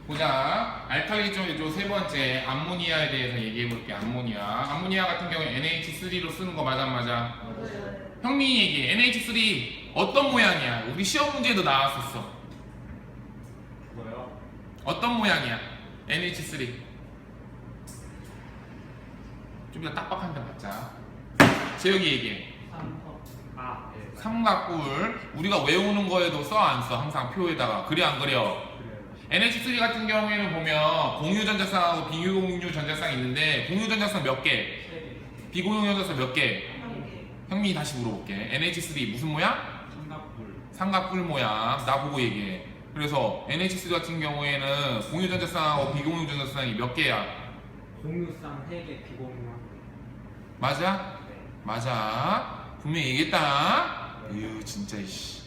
보자. 알칼리 쪽의 세 번째 암모니아에 대해서 얘기해 볼게. 암모니아 같은 경우에 NH3로 쓰는 거 맞아 안 맞아? 형민이 얘기해. NH3 어떤 모양이야? 우리 시험 문제도 나왔었어. 뭐요? 어떤 모양이야? NH3 좀 더 딱딱한데 맞자. 재혁이 얘기해. 네. 삼각뿔 우리가 외우는 거에도 써 안 써? 항상 표에다가 그래 안 그려? 그래요. NH3 같은 경우에는 보면 공유전자쌍하고 비공유전자쌍이 있는데 공유전자쌍 몇 개? 비공유전자쌍 몇 개? 형민이 다시 물어볼게. NH3 무슨 모양? 삼각뿔. 삼각뿔 모양. 나 보고 얘기해. 그래서 NH3 같은 경우에는 공유전자쌍하고 비공유전자쌍이 몇 개야? 공유쌍 3개, 비공유 1개. 맞아? 네. 맞아. 분명히 얘기했다. 으유 진짜 이씨.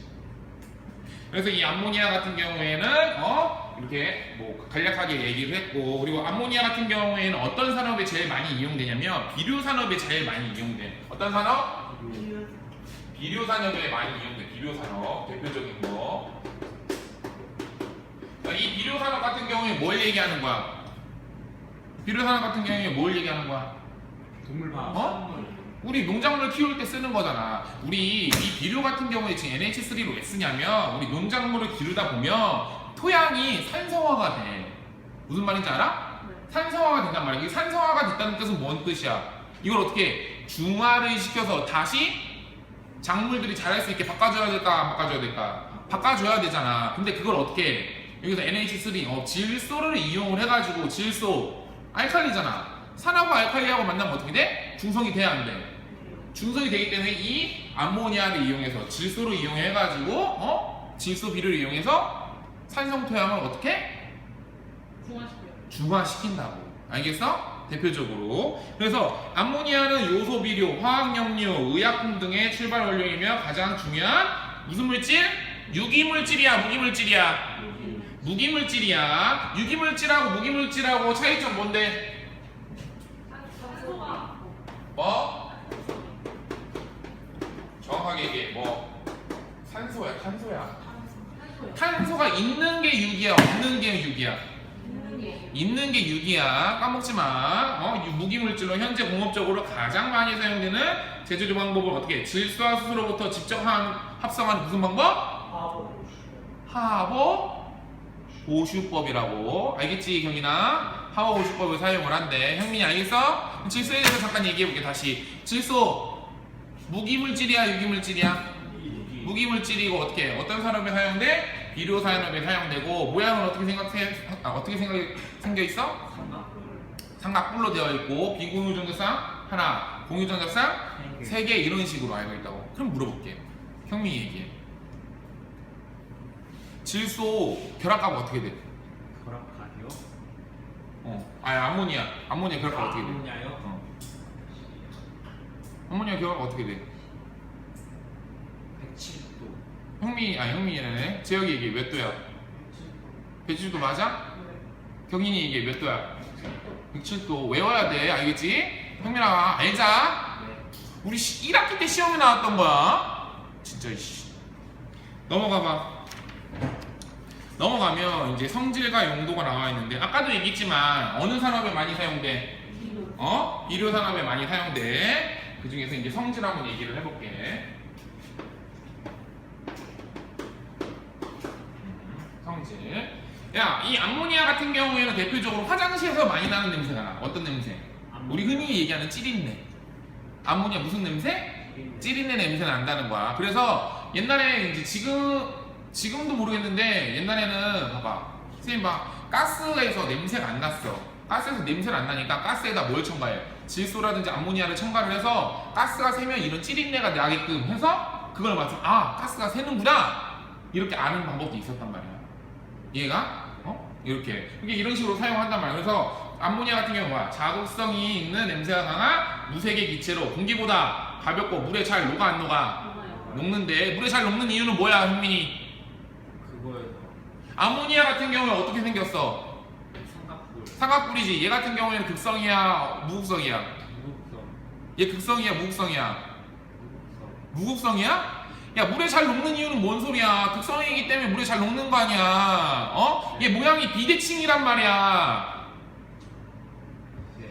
그래서 이 암모니아 같은 경우에는 이렇게 뭐 간략하게 얘기를 했고, 그리고 암모니아 같은 경우에는 어떤 산업에 제일 많이 이용되냐면 비료 산업에 제일 많이 이용돼. 어떤 산업? 비료 산업에 많이 이용돼. 비료 산업 대표적인 거. 이 비료 산업 같은 경우에 뭘 얘기하는 거야? 비료 산업 같은 경우에 뭘 얘기하는 거야? 동물화학. 우리 농작물 키울 때 쓰는 거잖아. 우리 이 비료 같은 경우에 지금 NH3로 왜 쓰냐면 우리 농작물을 기르다 보면 토양이 산성화가 돼. 무슨 말인지 알아? 산성화가 된단 말이야. 이 산성화가 됐다는 뜻은 뭔 뜻이야? 이걸 어떻게 중화를 시켜서 다시 작물들이 자랄 수 있게 바꿔줘야 될까? 안 바꿔줘야 될까? 바꿔줘야 되잖아. 근데 그걸 어떻게 해? 여기서 NH3 질소를 이용을 해가지고 질소 알칼리잖아. 산하고 알칼리하고 만나면 어떻게 돼? 중성이 돼야 안 돼? 중성이 되기 때문에 이 암모니아를 이용해서 질소를 이용해가지고 질소 비료를 이용해서 산성 토양을 어떻게? 중화시킨다고. 알겠어? 대표적으로. 그래서 암모니아는 요소 비료, 화학염료, 의약품 등의 출발 원료이며 가장 중요한 무슨 물질? 유기물질이야, 무기물질이야? 무기물질이야. 유기물질하고 무기물질하고 차이점 뭔데? 뭐? 정확하게 얘기해. 뭐? 산소야, 탄소야. 탄소가 있는 게 육이야, 없는 게 육이야? 있는 게 육이야. 까먹지 마. 무기물질로 현재 공업적으로 가장 많이 사용되는 제조조 방법은 어떻게? 질소와 수소로부터 직접 합성하는 무슨 방법? 화합 보슈법이라고. 알겠지, 경이나? 화합 보슈법을 사용을 한대. 형민이 알겠어? 질소에 대해서 잠깐 얘기해볼게. 다시. 질소 무기물질이야, 유기물질이야? 무기물질이고 어떻게? 어떤 산업에 사용돼? 비료 산업에 사용되고 모양은 어떻게 생겨 있어? 삼각뿔로 되어 있고 비공유전자쌍 하나, 공유전자쌍 3개 이런 식으로 알고 있다고. 그럼 물어볼게. 형민이 얘기해. 질소 결합가가 어떻게 돼? 결합하기요? 암모니아 결합가가 어떻게 돼? 암모니아요? 암모니아 결합가 어떻게 돼? 107도. 형민이네. 재혁이 얘기해. 몇 도야? 107도 맞아? 경인이 얘기해. 몇 도야? 107도. 외워야 돼. 알겠지? 형민아 알자. 네. 우리 1학기 때 시험에 나왔던 거야. 진짜 이씨. 넘어가면 이제 성질과 용도가 나와 있는데 아까도 얘기했지만 어느 산업에 많이 사용돼? 비료 산업에 많이 사용돼. 그 중에서 이제 성질 한번 얘기를 해볼게. 성질. 야, 이 암모니아 같은 경우에는 대표적으로 화장실에서 많이 나는 냄새가 나. 어떤 냄새? 우리 흔히 얘기하는 찌린내. 암모니아 무슨 냄새? 찌린내 냄새 난다는 거야. 그래서 옛날에 이제 지금도 모르겠는데 옛날에는 봐봐. 선생님 봐. 가스에서 냄새가 안 났어. 가스에서 냄새가 안 나니까 가스에다 뭘 첨가해? 질소라든지 암모니아를 첨가를 해서 가스가 새면 이런 찌린내가 나게끔 해서 그걸 맞춰. 아, 가스가 새는구나. 이렇게 아는 방법도 있었단 말이야. 이해가? 이렇게. 이런 식으로 사용한단 말이야. 그래서 암모니아 같은 경우는 뭐야? 자극성이 있는 냄새가 강한 무색의 기체로 공기보다 가볍고 물에 잘 녹아 안 녹아? 녹는데 물에 잘 녹는 이유는 뭐야, 현민이? 그거에서 암모니아 같은 경우는 어떻게 생겼어? 삼각뿔. 삼각뿔이지. 얘 같은 경우에는 극성이야, 무극성이야? 무극성. 얘 극성이야, 무극성이야? 무극성. 무극성이야? 야, 물에 잘 녹는 이유는 뭔 소리야? 극성이기 때문에 물에 잘 녹는 거 아니야. 어? 얘 모양이 비대칭이란 말이야. 네.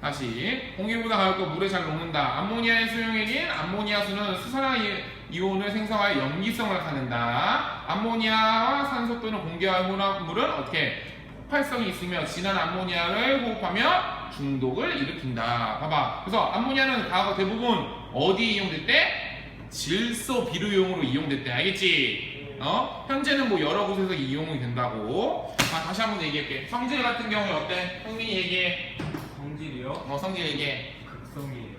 다시 공기보다 가볍고 물에 잘 녹는다. 암모니아의 수용액인 암모니아수는 수산화이온을 생성하여 염기성을 나타낸다. 암모니아와 산소 또는 공기와 혼합물은 어떻게 폭발성이 있으며 진한 암모니아를 호흡하며 중독을 일으킨다. 봐봐. 그래서 암모니아는 과거 대부분 어디에 이용됐대? 질소 비료용으로 이용됐대. 알겠지? 현재는 뭐 여러 곳에서 이용이 된다고. 다시 한번 얘기할게. 성질 같은 경우에 어때? 형민이 얘기해. 성질이요? 성질 얘기해. 극성이에요.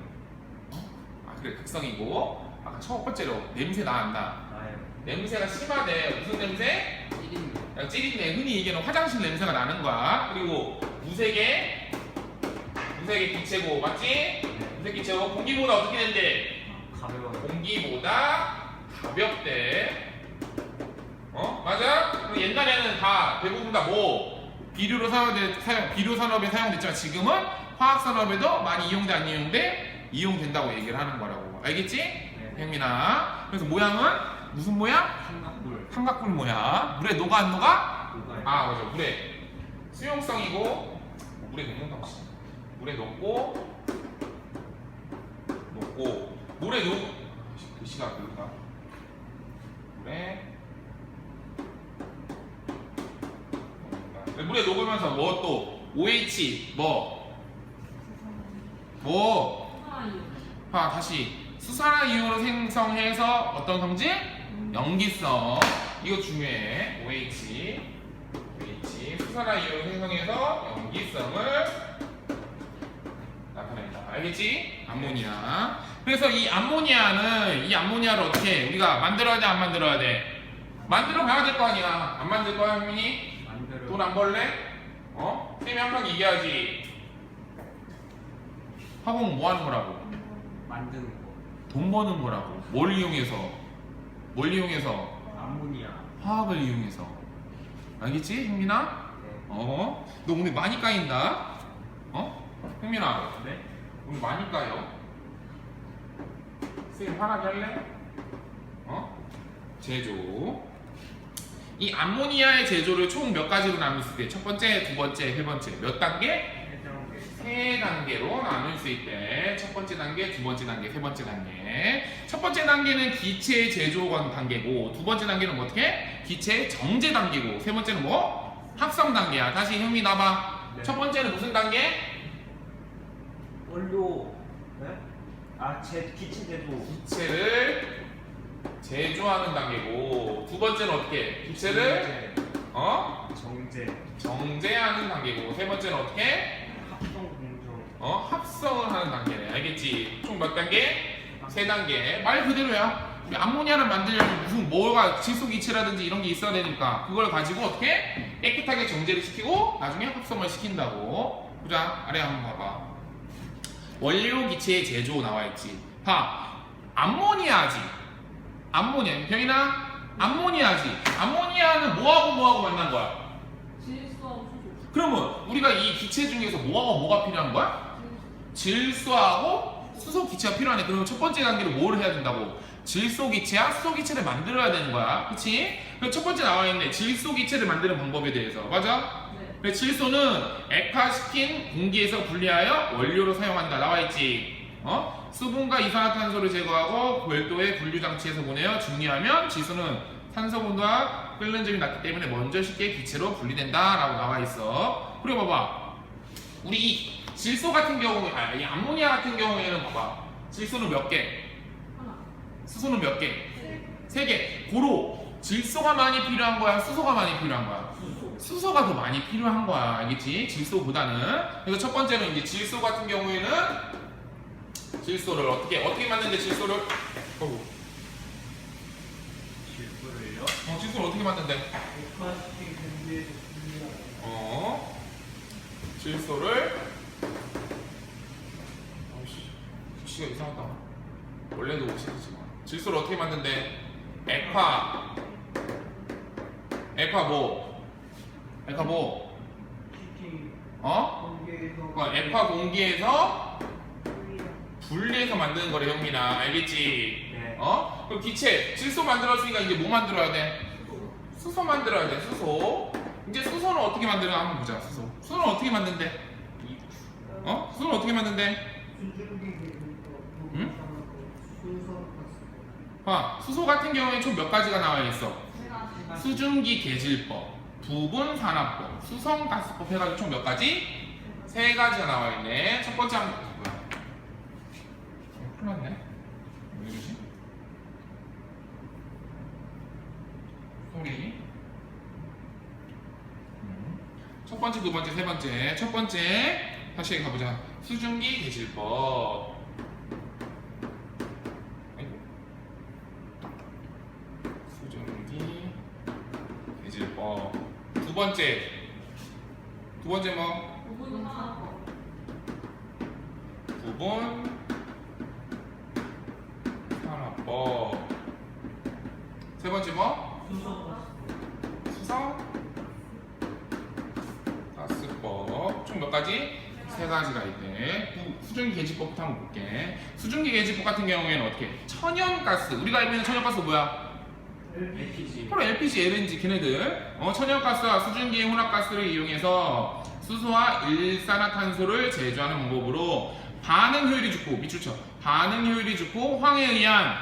그래, 극성이고. 아까 첫 번째로 냄새 나 안 나? 나요. 냄새가 심하대. 무슨 냄새? 찌린내. 찌린내. 흔히 얘기하는 화장실 냄새가 나는 거야. 그리고 무색의 기체고, 맞지? 네. 무색 기체고 공기보다 어떻게 된대? 가벼워요. 공기보다 가볍대. 맞아? 그리고 옛날에는 다 대부분 다 뭐 비료 산업에 사용됐지만 지금은 화학 산업에도 많이 이용돼 안 이용돼? 이용된다고 얘기를 하는 거라고. 알겠지? 네. 혜민아. 그래서 모양은 무슨 모양? 삼각뿔. 삼각뿔 모양. 물에 녹아 안 녹아? 녹아요. 맞아. 물에 수용성이고 물에 녹는다. 물에 녹고 물에 글씨가 그런가? 물에 녹으면서 뭐 또 OH 다시 수산화이온을 생성해서 어떤 성질? 염기성. 이거 중요해. OH 수산화이온을 생성해서 염기성을 나타낸다. 알겠지? 암모니아. 그래서 이 암모니아를 어떻게 우리가 만들어야 돼, 안 만들어야 돼? 만들어 봐야 될 거 아니야. 안 만들 거야, 현민이? 만들어. 돈 안 벌래? 쌤이 항상 얘기하지. 학원 뭐 하는 거라고? 만드는 거. 돈 버는 거라고. 뭘 이용해서? 암모니아. 화학을 이용해서. 알겠지, 현민아? 네. 너 오늘 많이 까인다. 현민아, 네? 오늘 많이 까요. 선생님 화나게 할래? 제조. 이 암모니아의 제조를 총 몇 가지로 나눌 수 있대? 첫 번째, 두 번째, 세 번째. 몇 단계? 세 단계로 나눌 수 있대. 첫 번째 단계, 두 번째 단계, 세 번째 단계. 첫 번째 단계는 기체 제조 단계고, 두 번째 단계는 뭐 어떻게? 기체 정제 단계고, 세 번째는 뭐? 합성 단계야. 다시 현미 나봐. 네. 첫 번째는 무슨 단계? 원료. 네? 기체 제조. 기체를 제조하는 단계고, 두 번째는 어떻게? 기체를 정제하는 단계고, 세 번째는 어떻게? 합성 공정. 합성을 하는 단계네. 알겠지? 총 몇 단계? 세 단계. 말 그대로야. 우리 암모니아를 만들려면 무슨 뭐가 질소기체라든지 이런 게 있어야 되니까 그걸 가지고 어떻게 깨끗하게 정제를 시키고 나중에 합성을 시킨다고. 보자. 아래 한번 봐봐. 원료 기체의 제조 나와 있지. 봐. 암모니아지. 암모니아. 병이나 암모니아지. 암모니아는 뭐하고 만난 거야? 질소하고 수소. 그러면 우리가 이 기체 중에서 뭐하고 뭐가 필요한 거야? 질소하고 수소 기체가 필요하네. 그러면 첫 번째 단계로 뭘 해야 된다고? 질소 기체와 수소 기체를 만들어야 되는 거야. 그치? 그럼 첫 번째 나와 있네. 질소 기체를 만드는 방법에 대해서. 맞아? 네. 근데 질소는 액화시킨 공기에서 분리하여 원료로 사용한다. 나와 있지? 수분과 이산화탄소를 제거하고 별도의 분류 장치에서 보내어 중리하면 질소는 산소 분도와 끓는 점이 낮기 때문에 먼저 쉽게 기체로 분리된다 라고 나와 있어. 그리고 봐봐. 우리 이 질소 같은 경우에, 이 암모니아 같은 경우에는 봐봐. 질소는 몇 개? 하나. 수소는 몇 개? 세. 세 개. 고로 질소가 많이 필요한 거야? 수소가 많이 필요한 거야? 수소가 더 많이 필요한 거야. 알겠지? 질소보다는. 그래서 첫 번째는 이제 질소 같은 경우에는 질소를 어떻게 만드는데 질소를? 질소를요? 질소를 어떻게 만든대? 액화시킨 공기에서 분리하고. 질소를 글씨가 이상하다. 원래도 옷이지만 질소를 어떻게 만든대? 액화 뭐? 시킨 액화 공기에서 분리해서 만드는 거래 형민아. 알겠지? 네. 어? 그럼 기체 질소 만들었으니까 이제 뭐 만들어야 돼? 수소 만들어야 돼. 수소. 이제 수소는 어떻게 만드나 한번 보자. 수소는 어떻게 만든대? 어? 수소는 어떻게 만든대? 응? 봐, 수소 같은 경우에 총 몇 가지가 나와 있어? 수증기 계질법, 부분 산화법, 수성가스법 해가지고 총 몇 가지? 3가지가 나와 있네. 첫 번째 한번 뭐야? 큰일 났네. 왜 이러지? 소리. 첫 번째, 두 번째, 세 번째. 첫 번째 다시 가보자. 수증기 계질법. 아이고. 수증기 계질법. 두 번째 뭐? 부분 하나. 부분 산화법. 세 번째 뭐? 수성 가스법. 총 몇 가지? 3가지가 있대. 수증기 계질법부터 한번 볼게. 수증기 계질법 같은 경우에는 어떻게? 천연가스. 우리가 알고 있는 천연가스 뭐야? LPG. 바로 LPG, LNG 걔네들. 천연가스와 수증기 혼합가스를 이용해서 수소와 일산화탄소를 제조하는 방법으로 반응 효율이 좋고 밑줄 쳐. 반응 효율이 좋고 황에 의한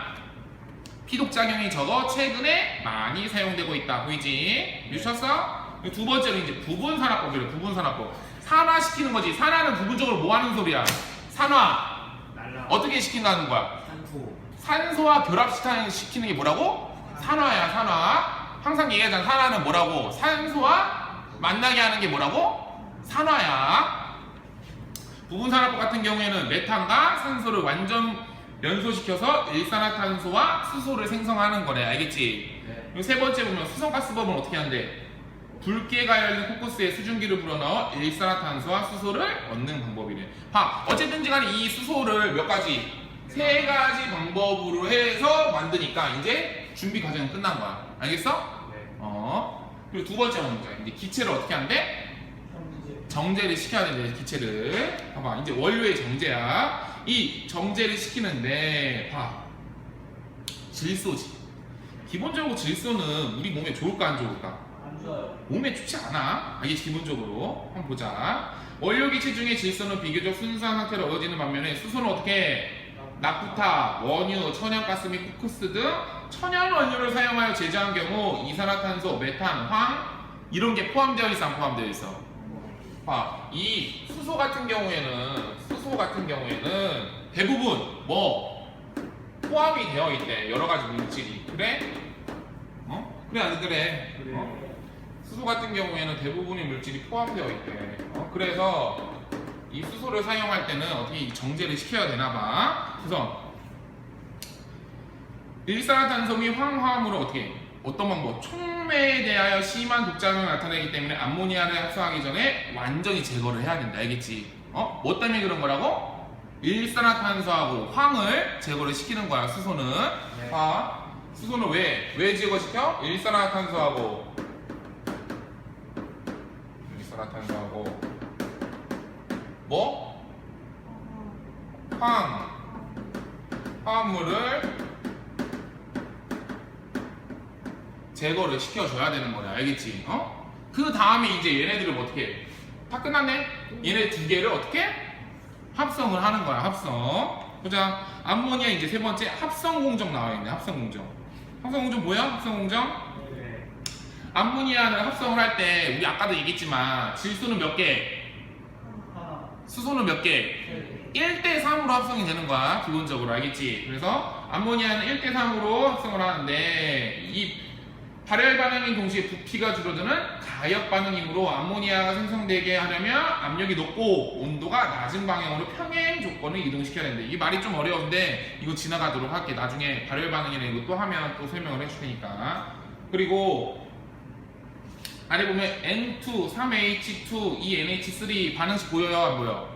피독작용이 적어 최근에 많이 사용되고 있다. 보이지? 미쳤어? 두 번째로 이제 부분산화법이래. 부분산화법. 산화시키는 거지. 산화는 부분적으로 뭐 하는 소리야? 산화. 날라. 어떻게 시킨다는 거야? 산소. 산소와 결합시키는 게 뭐라고? 산화야, 산화. 항상 얘기하잖아. 산화는 뭐라고? 산소와 만나게 하는 게 뭐라고? 산화야. 부분산화법 같은 경우에는 메탄과 산소를 완전 연소시켜서 일산화탄소와 수소를 생성하는 거래. 알겠지? 네. 그리고 세 번째 보면 수성가스법은 어떻게 하는데? 붉게가 열린 코코스에 수증기를 불어넣어 일산화탄소와 수소를 얻는 방법이래. 봐, 어쨌든지 간에 이 수소를 몇 가지? 3가지 방법으로 해서 만드니까 이제 준비 과정은 끝난 거야. 알겠어? 네. 그리고 두 번째 문제. 이제 기체를 어떻게 한대? 정제를 시켜야 되는데 기체를. 봐봐, 이제 원료의 정제야. 이 정제를 시키는데 봐, 질소지. 기본적으로 질소는 우리 몸에 좋을까 안 좋을까? 안 좋아요. 몸에 좋지 않아. 이게 기본적으로. 한번 보자. 원료 기체 중에 질소는 비교적 순수한 상태로 얻어지는 반면에 수소는 어떻게? 나프타, 원유, 천연가스 및 코크스 등 천연 원료를 사용하여 제조한 경우 이산화탄소, 메탄, 황 이런 게 포함되어 있어, 안 포함되어 있어? 봐, 이 수소 같은 경우에는 대부분 뭐 포함이 되어 있대. 여러 가지 물질이. 그래? 그래 안 그래? 수소 같은 경우에는 대부분의 물질이 포함되어 있대. 그래서 이 수소를 사용할 때는 어떻게 정제를 시켜야 되나 봐. 그래서 일산화탄소 및 황화물을 어떤 방법? 촉매에 대하여 심한 독작용을 나타내기 때문에 암모니아를 합성하기 전에 완전히 제거를 해야 된다. 알겠지? 뭐 때문에 그런 거라고? 일산화탄소하고 황을 제거를 시키는 거야. 수소는. 네. 수소는 왜 제거시켜? 일산화탄소하고 뭐? 화합물을 제거를 시켜줘야 되는 거야. 알겠지? 그 다음에 이제 얘네들을 어떻게 해? 다 끝났네? 얘네 두 개를 어떻게? 합성을 하는 거야. 합성. 보자. 암모니아 이제 세 번째 합성 공정 나와 있네. 합성 공정. 합성 공정 뭐야? 합성 공정? 네. 암모니아를 합성을 할 때 우리 아까도 얘기했지만 질소는 몇 개? 수소는 몇 개? 1대3으로 합성이 되는 거야. 기본적으로. 알겠지? 그래서 암모니아는 1대3으로 합성을 하는데 이 발열 반응인 동시에 부피가 줄어드는 가역 반응이므로 암모니아가 생성되게 하려면 압력이 높고 온도가 낮은 방향으로 평행 조건을 이동시켜야 되는데 이게 말이 좀 어려운데 이거 지나가도록 할게. 나중에 발열 반응이나 이거 또 하면 또 설명을 해줄 테니까. 그리고 아래 보면 N2, 3H2, 2NH3 반응식 보여요? 안 보여?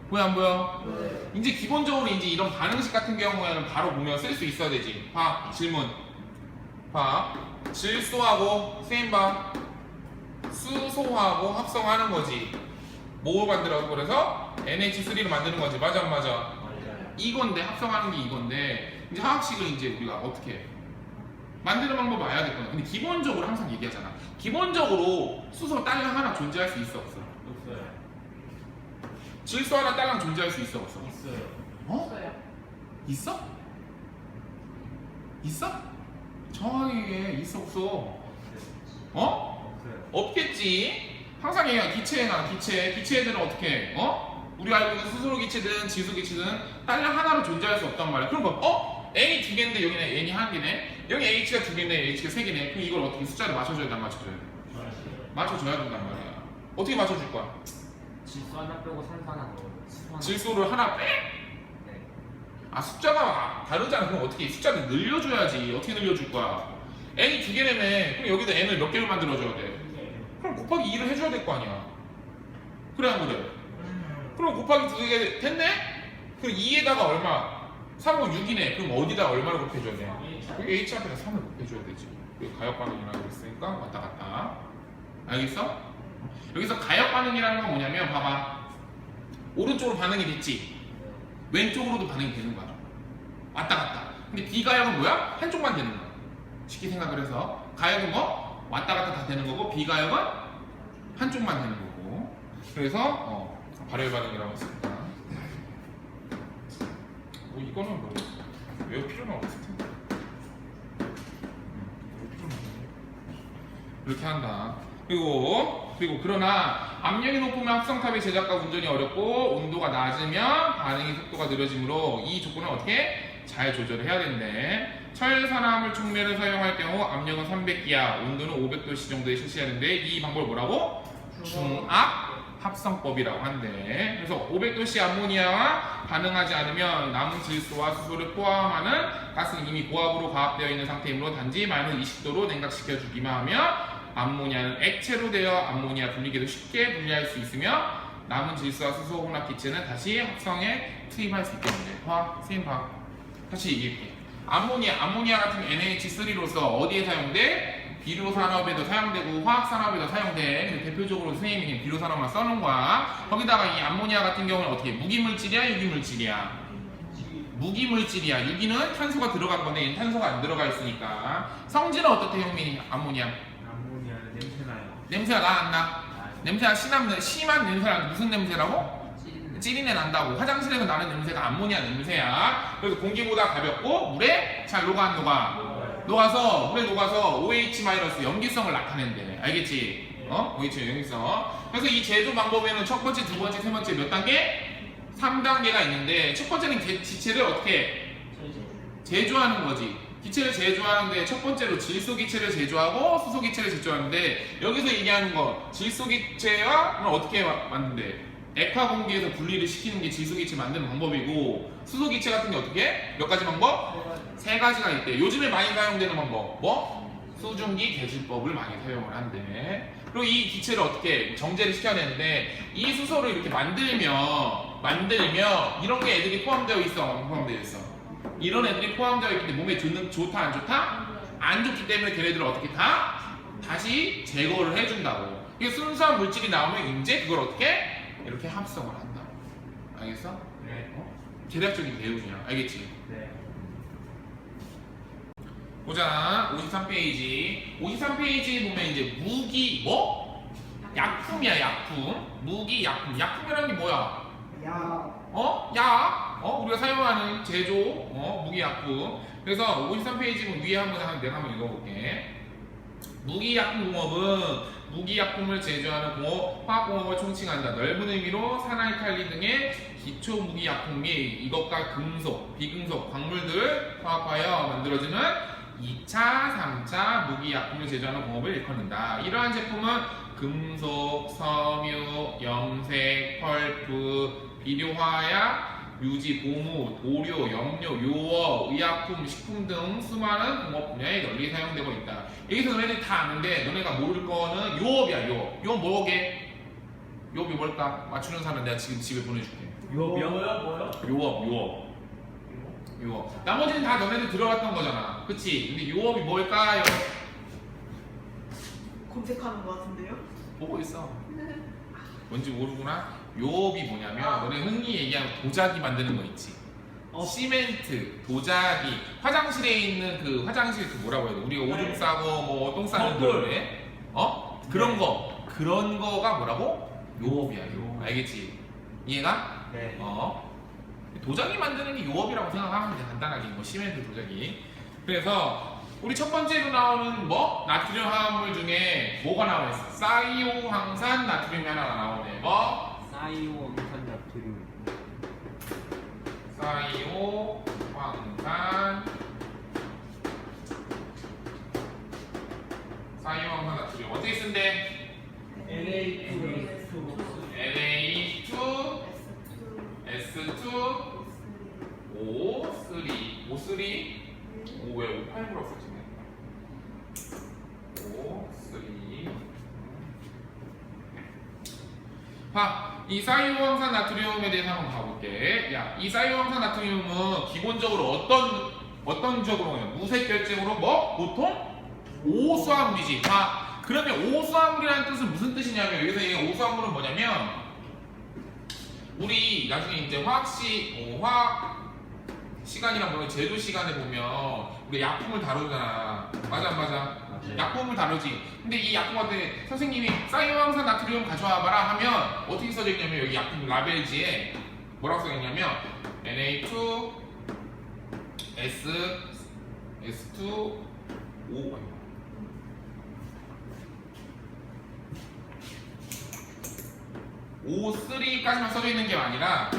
보여 안 보여? 이제 기본적으로 이제 이런 반응식 같은 경우에는 바로 보면 쓸 수 있어야 되지. 봐, 질문. 봐, 질소하고 쌤 봐, 수소하고 합성하는 거지. 뭐 만들어? 그래서 NH3를 만드는 거지. 맞아 안 맞아? 이건데 합성하는 게 이건데 이제 화학식을 이제 우리가 어떻게 해? 만드는 방법 알아야 될 거야. 근데 기본적으로 항상 얘기하잖아. 기본적으로 수소 딸랑 하나 존재할 수 있어 없어? 없어요. 질소 하나 딸랑 존재할 수 있어 없어? 있어요. 어? 없어요. 있어? 있어? 정확하게 얘기해. 있어 없어? 어? 없어요. 없겠지. 항상 얘기해. 기체나 기체들은 어떻게 해? 어? 우리가 알고 있는 수소로 기체든 지수 기체든 딸랑 하나로 존재할 수 없단 말이야. 그럼 뭐 N이 두 개인데 여기는 N이 한 개네. 여기 H가 두 개인데 H가 세 개네. 그럼 이걸 어떻게 숫자를 맞춰줘야 돼? 안 맞춰줘야 돼? 맞춰줘야 된단 말이야. 어떻게 맞춰줄 거야? 질소 하나 빼고 산소 하나 넣어요. 수소 하나. 질소를 하나 빼? 네. 아 숫자가 다르잖아. 그럼 어떻게 숫자를 늘려줘야지. 어떻게 늘려줄 거야? N이 두 개라며. 그럼 여기다 N을 몇 개를 만들어줘야 돼? 그럼 곱하기 2를 해줘야 될 거 아니야. 그래 안 그래? 그럼 곱하기 2개 됐네? 그럼 2에다가 얼마? 3은 6이네. 그럼 어디다 얼마를 곱해줘야 돼? 여기 H 앞에다 3을 곱해줘야 되지. 여기 가역 반응이라고 했으니까 왔다 갔다. 알겠어? 여기서 가역 반응이라는 건 뭐냐면 봐봐. 오른쪽으로 반응이 됐지? 왼쪽으로도 반응이 되는 거야. 왔다 갔다. 근데 비가역은 뭐야? 한쪽만 되는 거야. 쉽게 생각을 해서 가역은 뭐? 왔다 갔다 다 되는 거고 비가역은 한쪽만 되는 거고. 그래서 발열 반응이라고 했습니다. 뭐 이거는 뭐 외울 필요는 없을 텐데. 외울 필요는 없네. 이렇게 한다. 그리고 그러나 압력이 높으면 합성탑의 제작과 운전이 어렵고 온도가 낮으면 반응의 속도가 느려지므로 이 조건을 어떻게 잘 조절을 해야 된대. 철산화물 촉매를 사용할 경우 압력은 300기압, 온도는 500도씨 정도에 실시하는데 이 방법을 뭐라고? 중압 합성법이라고 한대. 그래서 500도씨 암모니아와 반응하지 않으면 남은 질소와 수소를 포함하는 가스는 이미 고압으로 과합되어 있는 상태이므로 단지 마이너스 20도로 냉각시켜 주기만 하면 암모니아는 액체로 되어 암모니아 분리기도 쉽게 분리할 수 있으며 남은 질소와 수소 혼합 기체는 다시 합성에 투입할 수 있게 된대. 화학. 다시 얘기할게. 암모니아 같은 NH3로서 어디에 사용돼? 비료 산업에도 사용되고 화학 산업에도 사용돼. 근데 대표적으로 선생님이 비료 산업만 써놓은 거야. 거기다가 이 암모니아 같은 경우는 어떻게 무기물질이야, 유기물질이야? 무기물질이야. 유기는 탄소가 들어간 건데 얘는 탄소가 안 들어가 있으니까. 성질은 어떻대 형민이? 암모니아 암모니아는 냄새 나요. 냄새가 나 안 나? 냄새가 심한 냄새가 무슨 냄새라고? 찌린내 난다고. 화장실에서 나는 냄새가 암모니아 냄새야. 그래서 공기보다 가볍고 물에 잘 녹아 안 녹아? 녹아서 물에 녹아서 OH- 염기성을 나타낸대. 알겠지? OH 염기성. 그래서 이 제조 방법에는 첫 번째, 두 번째, 세 번째 몇 단계? 3단계가 있는데 첫 번째는 기체를 어떻게 제조하는 거지. 기체를 제조하는데 첫 번째로 질소 기체를 제조하고 수소 기체를 제조하는데 여기서 얘기하는 거 질소 기체와 어떻게 만든대? 액화 공기에서 분리를 시키는 게 질소 기체 만드는 방법이고 수소 기체 같은 게 어떻게? 몇 가지 방법? 세 가지가 있대. 요즘에 많이 사용되는 방법 뭐? 수증기 개질법을 많이 사용을 한대. 그리고 이 기체를 어떻게 정제를 시켜야 되는데 이 수소를 이렇게 만들면 이런 게 애들이 포함되어 있어. 안 포함되어 있어. 이런 애들이 포함되어 있기 때문에 몸에 좋다 안 좋다? 안 좋기 때문에 걔네들을 어떻게 다시 제거를 해준다고. 이게 순수한 물질이 나오면 이제 그걸 어떻게? 이렇게 합성을 한다고. 알겠어? 네. 계략적인 대우냐. 알겠지? 네. 보자. 53페이지. 53페이지에 보면 이제 무기 뭐? 약품이야 약품. 무기 약품. 약품이라는 게 뭐야? 약. 우리가 사용하는 제조 무기 약품. 그래서 53페이지 위에 내가 한번 읽어볼게. 무기약품공업은 무기약품을 제조하는 공업, 화학공업을 총칭한다. 넓은 의미로 산알칼리 등의 기초 무기약품 및 이것과 금속, 비금속, 광물들을 화합하여 만들어지는 2차, 3차 무기약품을 제조하는 공업을 일컫는다. 이러한 제품은 금속, 섬유, 염색, 펄프, 비료화약, 유지, 고무, 도료, 염료, 요어, 의약품, 식품 등 수많은 공업 분야에 널리 사용되고 있다. 여기서 너네들이 다 아는데 너네가 모를 거는 요업이야. 요업. 요업 뭐게? 요업이 뭘까? 맞추는 사람은 내가 지금 집에 보내줄게. 뭐요? 요업. 나머지는 다 너네들 들어갔던 거잖아. 그치? 근데 요업이 뭘까요? 검색하는 것 같은데요? 보고 있어. 뭔지 모르구나? 요업이 뭐냐면 너네 흔히 얘기하는 도자기 만드는 거 있지? 시멘트, 도자기, 화장실에 있는 그 화장실 그 뭐라고 해야 돼? 우리가 오줌 싸고 뭐 똥 싸는 그런데 그런 거 그런 거가 뭐라고? 요업이야. 요업. 알겠지? 이해가? 네. 도자기 만드는 게 요업이라고 생각하면 돼. 간단하게 뭐 시멘트 도자기. 그래서 우리 첫 번째로 나오는 뭐 나트륨 화합물 중에 뭐가 나와 있어? 사이오황산 나트륨이 하나가 나오네. 뭐? 사이오황산 나트륨. 사이오황산 나트륨 어떻게 쓴대? Na2S2 Na2S2O3 O3 왜 O8으로 써지네? O3 봐, 이 사이오황산 나트륨에 대해서 한번 봐볼게. 야, 이 사이오황산 나트륨은 기본적으로 어떤 적으로 해요? 무색 결정으로 뭐? 보통 오수화물이지. 봐, 그러면 오수화물이라는 뜻은 무슨 뜻이냐면 여기서 이 오수화물은 뭐냐면 우리 나중에 이제 화학 시간이랑 뭐 제조 시간에 보면 우리 약품을 다루잖아. 맞아, 안 맞아? 약품을 다루지. 근데 이 약품한테 선생님이 사이오황산 나트륨 가져와봐라 하면 어떻게 써져 있냐면 여기 약품 라벨지에 뭐라고 써 있냐면 Na2S S2O O3까지만 써져 있는 게 아니라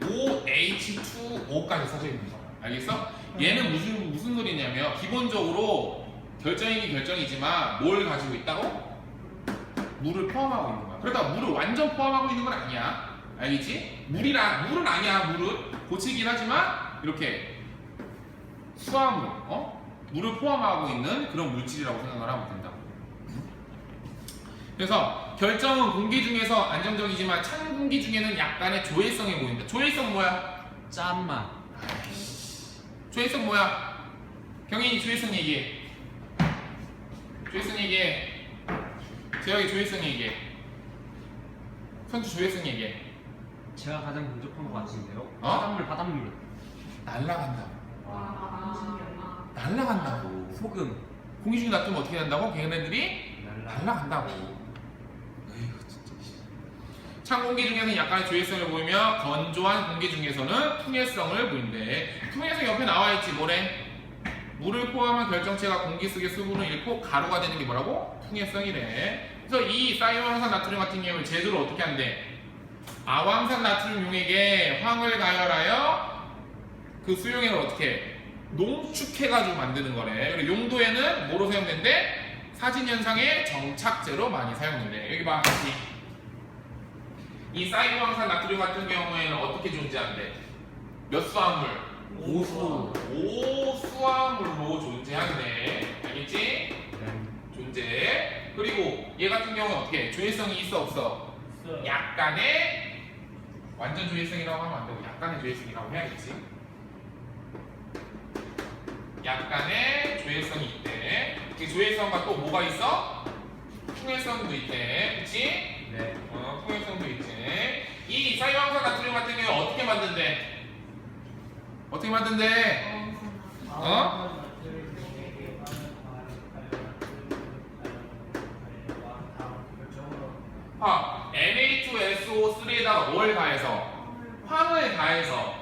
OH2O까지 써져 있는 거야. 알겠어? 얘는 무슨 소리냐면 기본적으로 결정이지만 뭘 가지고 있다고? 물을 포함하고 있는 거야. 그러다가 물을 완전 포함하고 있는 건 아니야. 알겠지? 물은 아니야. 물은 고치긴 하지만 이렇게 수화물, 물을 포함하고 있는 그런 물질이라고 생각을 하면 된다고. 그래서 결정은 공기 중에서 안정적이지만 찬 공기 중에는 약간의 조해성이 보인다. 조해성 뭐야? 짠맛. 조해성 뭐야? 경인이 조해성 얘기해. 조해성 얘기해. 재혁이 조해성 얘기해. 선주 조해성 얘기해. 제가 가장 근접한 것 같은데요. 어? 바닷물. 날라간다고. 아. 날라간다고. 소금. 공기 중에 놔두면 어떻게 된다고? 걔네들이 날라간다고. 에휴 진짜. 찬 공기 중에서는 약간의 조해성을 보이며 건조한 공기 중에서는 풍해성을 보인대. 풍해성 옆에 나와있지 뭐래? 물을 포함한 결정체가 공기 속의 수분을 잃고 가루가 되는 게 뭐라고? 풍해성이래. 그래서 이 사이오황산 나트륨 같은 경우는 제조를 어떻게 한대? 아황산 나트륨 용액에 황을 가열하여 그 수용액을 어떻게 해? 농축해가지고 만드는 거래. 그리고 용도에는 뭐로 사용된대? 사진현상의 정착제로 많이 사용된대. 여기 봐, 다시. 이 사이오황산 나트륨 같은 경우에는 어떻게 존재한대? 몇 수화물? 오수화물로 존재한대. 알겠지? 네. 존재. 그리고 얘 같은 경우는 어떻게 해? 조해성이 있어 없어? 약간의 완전 조해성이라고 하면 안 되고 약간의 조해성이라고 해야겠지. 약간의 조해성이 있대. 그 조해성과 또 뭐가 있어? 풍해성도 있대. 그치? 네. 풍해성도 있지. 이 사이오황산 나트륨 같은 경우는 어떻게 만든대? 어떻게 만든대? Na2SO3에다가 뭘 가해서? 황을 가해서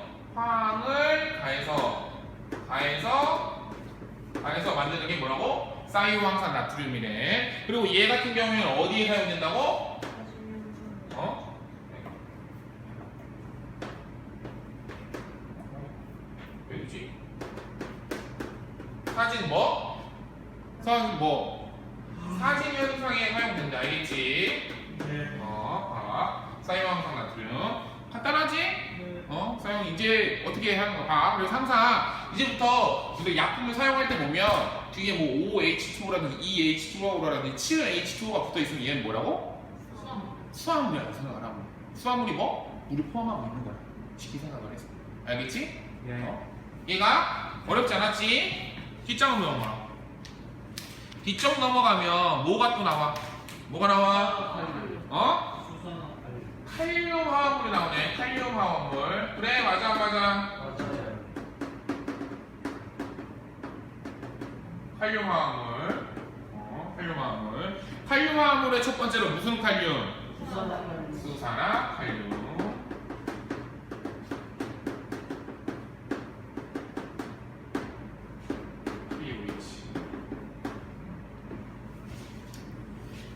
만드는 게 뭐라고? 사이오황산 나트륨이래. 그리고 얘 같은 경우에는 어디에 사용된다고? 왜지? 사진 사진 현상에 사용된다. 알겠지? 사이오황산 나트륨 간단하지? 사용 이제 어떻게 하는 거 봐. 그래서 항상 이제부터 우리가 약품을 사용할 때 보면 뒤에 뭐 OH2라든지 EH2라든지 7H2O가 붙어 있으면 얘는 뭐라고? 수화물이라고 생각을 하고 수화물이 뭐? 물을 포함하고 있는 거야. 쉽게 생각을 해서. 알겠지? 네. 얘가 어렵지 않았지? 뒷장으로 넘어가. 뒤쪽 넘어가면 뭐가 또 나와? 뭐가 나와? 칼륨 화합물이 나오네. 칼륨 화합물. 그래, 맞아. 칼륨화합물. 칼륨화합물. 칼륨화합물의 첫 번째로 무슨 칼륨? 수산화 칼륨.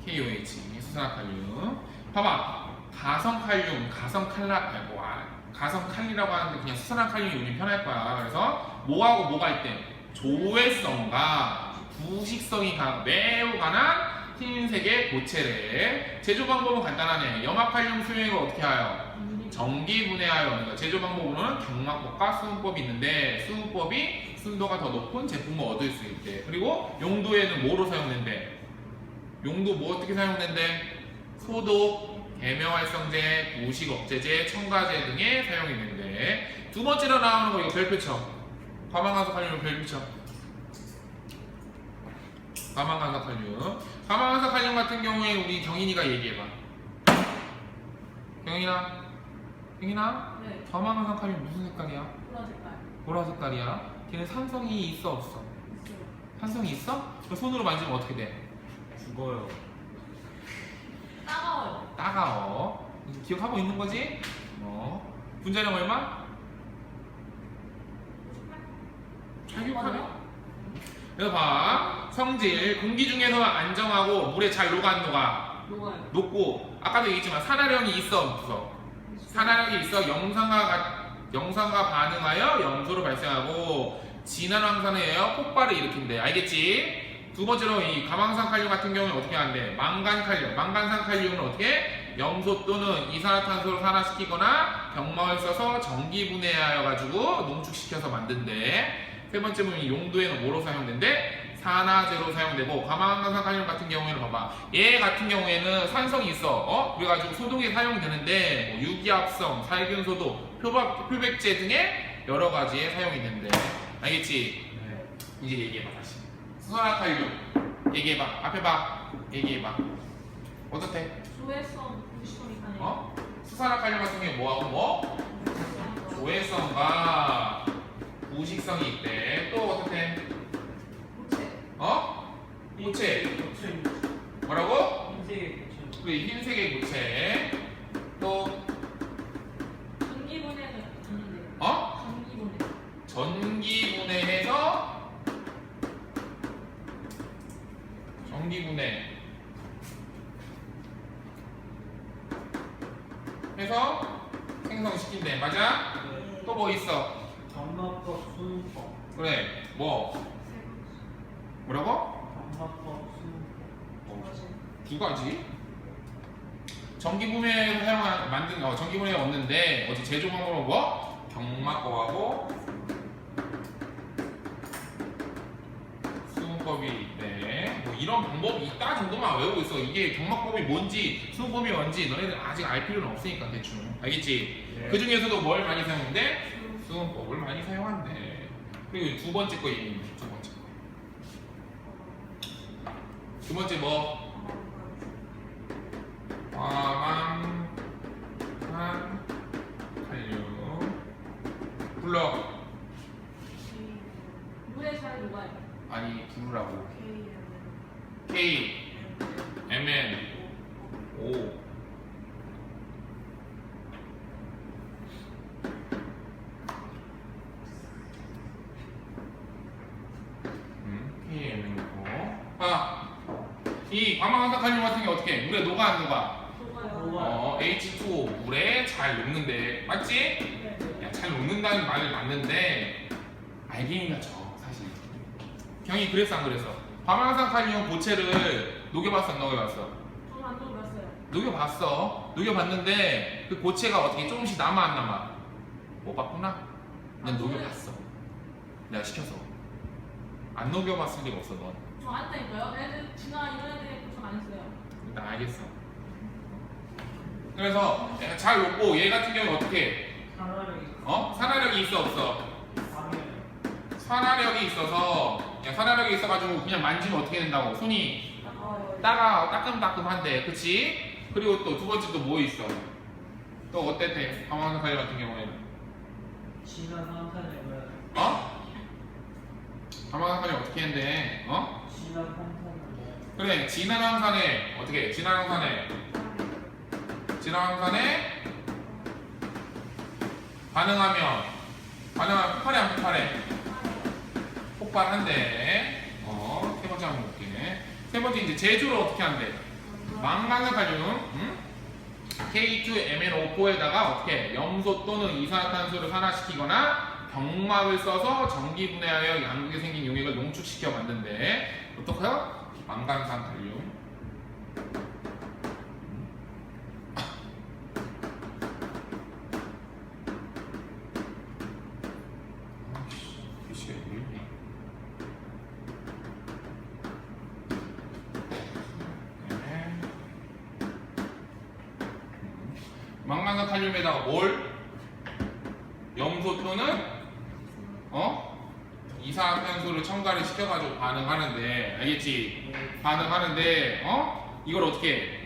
KOH. 수산화 칼륨. 봐봐. 가성칼륨, 가성칼리라고 하는데 그냥 수산화 칼륨이 우리 편할 거야. 그래서 뭐하고 뭐가 있대? 조회성과 부식성이 매우 강한 흰색의 고체래. 제조 방법은 간단하네. 염화칼륨 수용액을 어떻게 하여? 전기 분해하여. 그러니까 제조 방법으로는 경막법과 수분법이 있는데 수분법이 순도가 더 높은 제품을 얻을 수 있대. 그리고 용도에는 뭐로 사용된대? 용도 뭐 어떻게 사용된대? 소독, 계명활성제, 부식 억제제, 첨가제 등에 사용이 된대. 두 번째로 나오는 거 이거 별표 쳐. 과망간섭칼륨 별표 쳐. 과망간섭칼륨. 과망간섭칼륨 같은 경우에 우리 경인이가 얘기해봐. 경인아, 네. 과망간섭칼륨 무슨 색깔이야? 보라 색깔. 보라 색깔이야. 걔는 산성이 있어 없어? 있어요. 산성이 있어? 그럼 손으로 만지면 어떻게 돼? 죽어요. 따가워요. 따가워. 기억하고 있는 거지? 분자량 얼마? 잘 기억하네. 그래서 봐. 성질, 공기 중에서 안정하고 물에 잘 녹아 안 녹아? 녹아요. 녹고 아까도 얘기했지만 산화력이 있어 없어? 산화력이 있어. 영산과 반응하여 염소로 발생하고 진한 황산에 의하여 폭발을 일으킨대. 알겠지? 두 번째로 이 가망산 칼륨 같은 경우는 어떻게 하는데? 망간칼륨, 망간산 칼륨은 어떻게? 염소 또는 이산화탄소를 산화시키거나 경막을 써서 전기 분해하여 가지고 농축시켜서 만든대. 세 번째 보면 용도에는 뭐로 사용된대? 산화제로 사용되고 가망간산 칼륨 같은 경우에는 봐봐. 얘 같은 경우에는 산성이 있어. 그래가지고 소독에 사용되는데 뭐 유기합성, 살균소독, 표백제 등의 여러 가지에 사용이 된대. 알겠지? 네. 이제 얘기해봐 다시. 수산화 칼륨 얘기해봐. 앞에 봐. 얘기해봐. 어떻대? 조회성, 부식성이 강해요. 수산화 칼륨 같은 경우에 뭐하고 뭐? 조회성과 부식성이 있대. 또 어떻대? 고체. 고체. 뭐라고? 흰색의 고체. 그래, 흰색의 고체. 또 전기 분해는 아닌데. 전기 분해. 전기 분해해서 전기 분해 해서 생성시킨대. 맞아? 네. 또 뭐 있어? 경락법, 수능법. 그래. 뭐라고? 경락법, 수능법. 두 가지. 전기 분해에서 만든 전기 분해가 없는데 어제 제조 방법은 뭐? 경막법하고 수분법이 있대. 뭐 이런 방법이 있다 정도만 외우고 있어. 이게 경막법이 뭔지 수분법이 뭔지 너네들 아직 알 필요는 없으니까 대충. 알겠지? 네. 그 중에서도 뭘 많이 사용한대? 수분법을 많이 사용한대. 그리고 두 번째 거 얘기해. 두 번째 거. 두 번째 뭐? 과망한 칼륨. 불러. 물에 잘 녹아요. 아니 부르라고. K MN O K MN O. 이 과망한산 칼륨 같은 게 어떻게 해? 물에 녹아 안 녹아? 녹아요. H2O 물에 잘 녹는데 맞지? 네. 야, 잘 녹는다는 말이 맞는데 알갱이가 적 사실. 경이 그랬어 안 그랬어? 과망산 칼륨 고체를 녹여봤어 안 녹여봤어? 저는 안 녹았어요. 녹여봤어. 녹여봤는데 그 고체가 어떻게 조금씩 남아 안 남아? 못 봤구나? 난 녹여봤어. 내가 시켜서. 안 녹여봤을 리가 없어 넌. 저 안 했다니까요. 애들 이런 애들이 구성 안 했어요. 나 알겠어. 그래서 잘 녹고 얘 같은 경우는 어떻게 해? 산화력이. 산화력이 있어 없어? 강해요. 산화력이 있어서 산화력이 있어가지고 그냥 만지면 어떻게 된다고? 손이 따가워요. 따끔따끔한데 그치? 그리고 또 두 번째 또 뭐 있어? 또 어땠대? 과망산 칼륨 같은 경우에는 진한 황산을 뭐야? 어? 가마산이 어떻게 했는데? 어? 진한 황산을 뭐야? 그래 진한 황산에 어떻게 해? 진한 황산에 반응하면 폭발해 안 폭발해? 폭발한대. 세 번째 한번 볼게. 세 번째 이제 제조를 어떻게 한대? 망간을 칼륨 K2MnO4에다가 어떻게 염소 또는 이산화탄소를 산화시키거나 경막을 써서 전기 분해하여 양극에 생긴 용액을 농축시켜 만든대. 어떡해요? 망간산 칼륨. 망간산 칼륨에다가 뭘? 염소 또는 이산화탄소를 첨가를 시켜가지고 반응하는데 알겠지? 반응하는데 이걸 어떻게 해?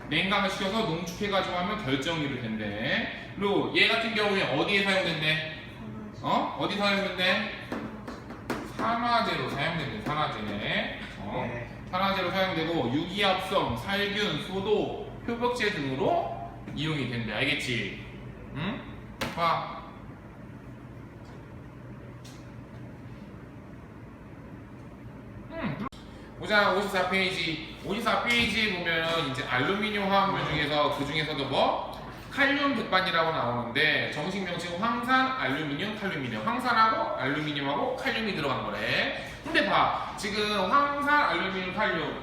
냉각을 시켜서 농축해가지고 하면 결정유를 된대. 그리고 얘 같은 경우에 어디에 사용된대? 어디 사용된대? 산화제로 사용된대. 산화제. 산화제로 사용되고 유기합성, 살균, 소도, 표백제 등으로 이용이 된대. 알겠지? 응? 봐. 보자. 54페이지. 54페이지에 보면 이제 알루미늄 화합물 중에서 그 중에서도 뭐? 칼륨 백반이라고 나오는데 정식 명칭은 황산, 알루미늄, 칼륨이래요. 황산하고 알루미늄하고 칼륨이 들어간 거래. 근데 봐. 지금 황산, 알루미늄, 칼륨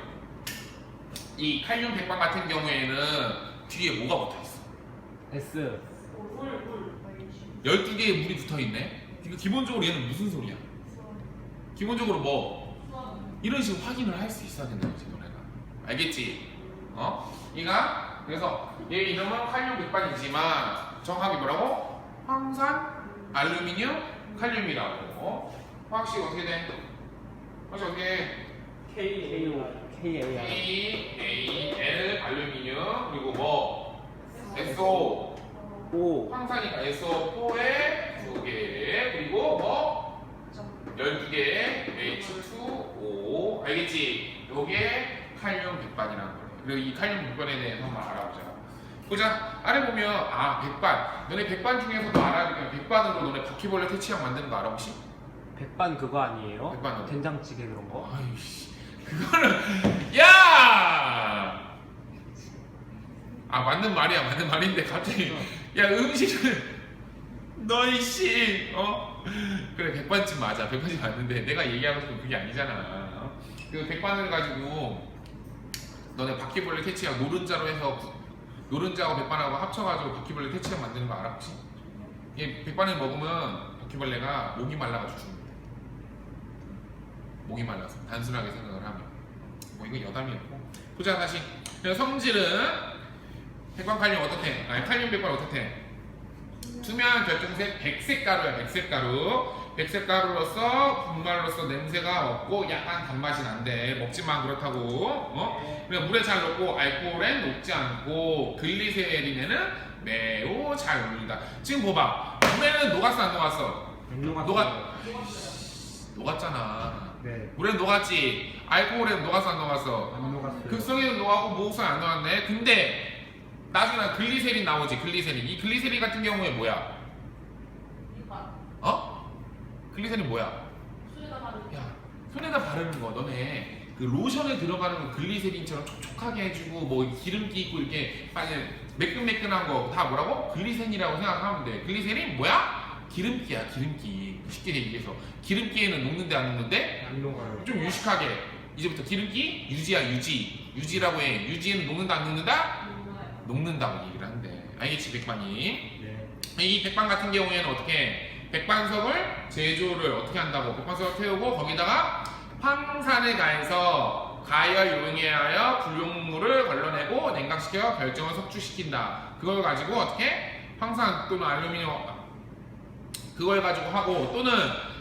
이 칼륨 백반 같은 경우에는 뒤에 뭐가 붙어 있어? S 12개의 물이 붙어 있네. 그러니까 기본적으로 얘는 무슨 소리야? 기본적으로 뭐 이런 식으로 확인을 할 수 있어야 된다는 거지 너네가. 알겠지? 얘가 그래서 얘 이름은 칼륨 백반이지만 정확하게 뭐라고? 황산, 알루미늄, 칼륨이라고. 화학식 어떻게 돼? 화학식 어떻게 해? KAl 알루미늄 그리고 뭐 SO 황산이니까 SO4에 2개 그리고 뭐 12개 H2O 알겠지? 요게 칼륨 백반이라는 거예요. 그리고 이 칼륨 백반에 대해서 한번 알아보자. 보자. 아래 보면 백반. 너네 백반 중에서도 알아야 되면 백반으로 너네 바퀴벌레 퇴치약 만드는 거 알아 혹시? 백반 그거 아니에요? 백반 된장찌개 그런 거? 아이씨 그거는 야! 맞는 말이야. 맞는 말인데 갑자기 야 음식을 너희 씨 그래 백반집 맞아. 백반집 맞는데 내가 얘기하고 싶은 그게 아니잖아. 그 백반을 가지고 너네 바퀴벌레 퇴치약 노른자로 해서 노른자하고 백반하고 합쳐가지고 바퀴벌레 퇴치약 만드는 거 알아 혹시? 이게 백반을 먹으면 바퀴벌레가 목이 말라가지고 죽는다. 목이 말라서 단순하게 생각을 하면 뭐 이거 여담이었고. 보자 다시. 그래서 성질은 백반 칼륨 어떻대? 칼륨 백반 어떻대? 투명한 결정색 백색 가루야. 백색 가루. 백색 가루로서 분말로서 냄새가 없고 약간 단맛이 난데 먹지만 그렇다고. 그냥 물에 잘 녹고 알코올엔 녹지 않고 글리세린에는 매우 잘 어울린다. 지금 봐봐. 물에는 녹았어 안 녹았어? 녹았잖아. 네. 물에는 녹았지. 알코올에는 녹았어 안 녹았어? 안 녹았어요. 극성에는 녹았고 모국성에 안 녹았네. 근데 나중에 글리세린 나오지. 글리세린. 이 글리세린 같은 경우에 뭐야? 글리세린 뭐야? 술에다 바르는 야, 손에다 바르는 거. 너네 그 로션에 들어가는 거 글리세린처럼 촉촉하게 해주고 뭐 기름기 있고 이렇게 매끈매끈한 거 다 뭐라고? 글리세린이라고 생각하면 돼. 글리세린 뭐야? 기름기야. 기름기. 쉽게 얘기해서 기름기에는 녹는데 안 녹는데? 안 녹아요. 좀 유식하게 이제부터 기름기 유지야. 유지라고 해. 유지에는 녹는다 안 녹는다? 녹는다고 얘기를 한대. 알겠지 백반이? 네. 이 백반 같은 경우에는 어떻게 백반석을 제조를 어떻게 한다고? 백반석을 태우고 거기다가 황산을 가해서 가열 용해하여 불용물을 걸러내고 냉각시켜 결정을 석주시킨다. 그걸 가지고 어떻게 황산 또는 알루미늄 그걸 가지고 하고 또는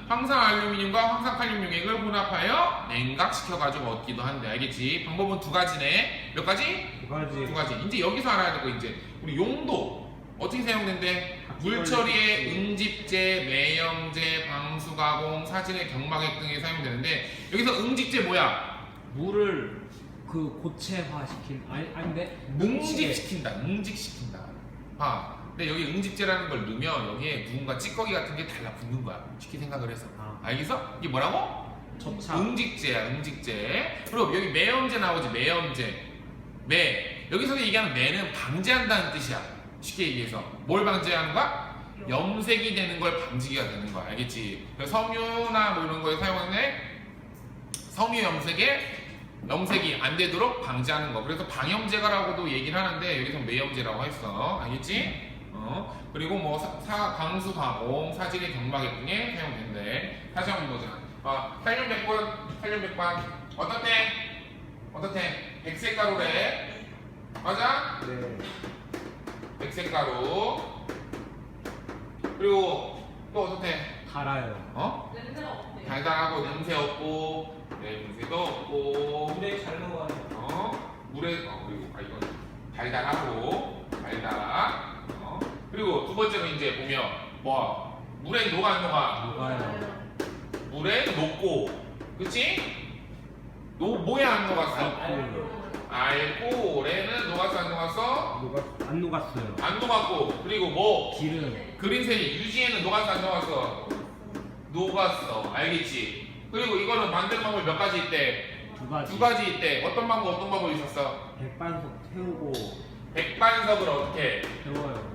황산 알루미늄과 황산 칼륨 용액을 혼합하여 냉각시켜 가지고 얻기도 한대. 알겠지? 방법은 두 가지네. 몇 가지? 두 가지. 두 가지. 이제 여기서 알아야 될 거 이제 우리 용도 어떻게 사용된대? 물 처리에 응집제, 매염제, 방수 가공, 사진의 경막액 등에 사용되는데 여기서 응집제 뭐야? 물을 그 고체화시킨 아닌데 응집시킨다. 응집시킨다. 아, 근데 여기 응집제라는 걸 넣으면 여기에 누군가 찌꺼기 같은 게 달라붙는 거야. 쉽게 생각을 해서. 아. 알겠어? 이게 뭐라고? 접착. 응집제야, 응집제. 그리고 여기 매염제 나오지, 매염제. 매. 여기서 얘기하는 매는 방지한다는 뜻이야. 쉽게 얘기해서. 뭘 방지하는 거야? 염색이 되는 걸 방지가 되는 거야. 알겠지? 그래서 섬유나 뭐 이런 거에 사용하는데 섬유 염색이 안 되도록 방지하는 거. 그래서 방염제가라고도 얘기를 하는데 여기서 매염제라고 했어. 알겠지? 그리고 뭐 방수 가공, 사질의 경막액 등에 사용된대. 다시 한번 보자. 8,100번. 어떻대? 백색 가루래. 맞아? 네. 백색 가루. 그리고 또 어떻대? 달아요. 냄새가 없대요. 달달하고 냄새 없고, 냄새도 없고. 물에 잘 녹아요. 물에 그리고 이건 달달하고 그리고 두 번째는 이제 보면 뭐 물에 녹아 안 녹아? 녹아요. 물에 녹고, 그치? 뭐야 안 녹았어? 알코올에는 녹았어 안 녹았어? 안 녹았어요. 안 녹았고, 그리고 뭐 기름. 그린색이 유지에는 녹았어 안 녹았어? 녹았어. 알겠지? 그리고 이거는 만드는 방법이 몇 가지 있대? 두 가지. 있대. 어떤 방법이 있었어? 백반석 태우고 백반석을 어떻게? 태워요.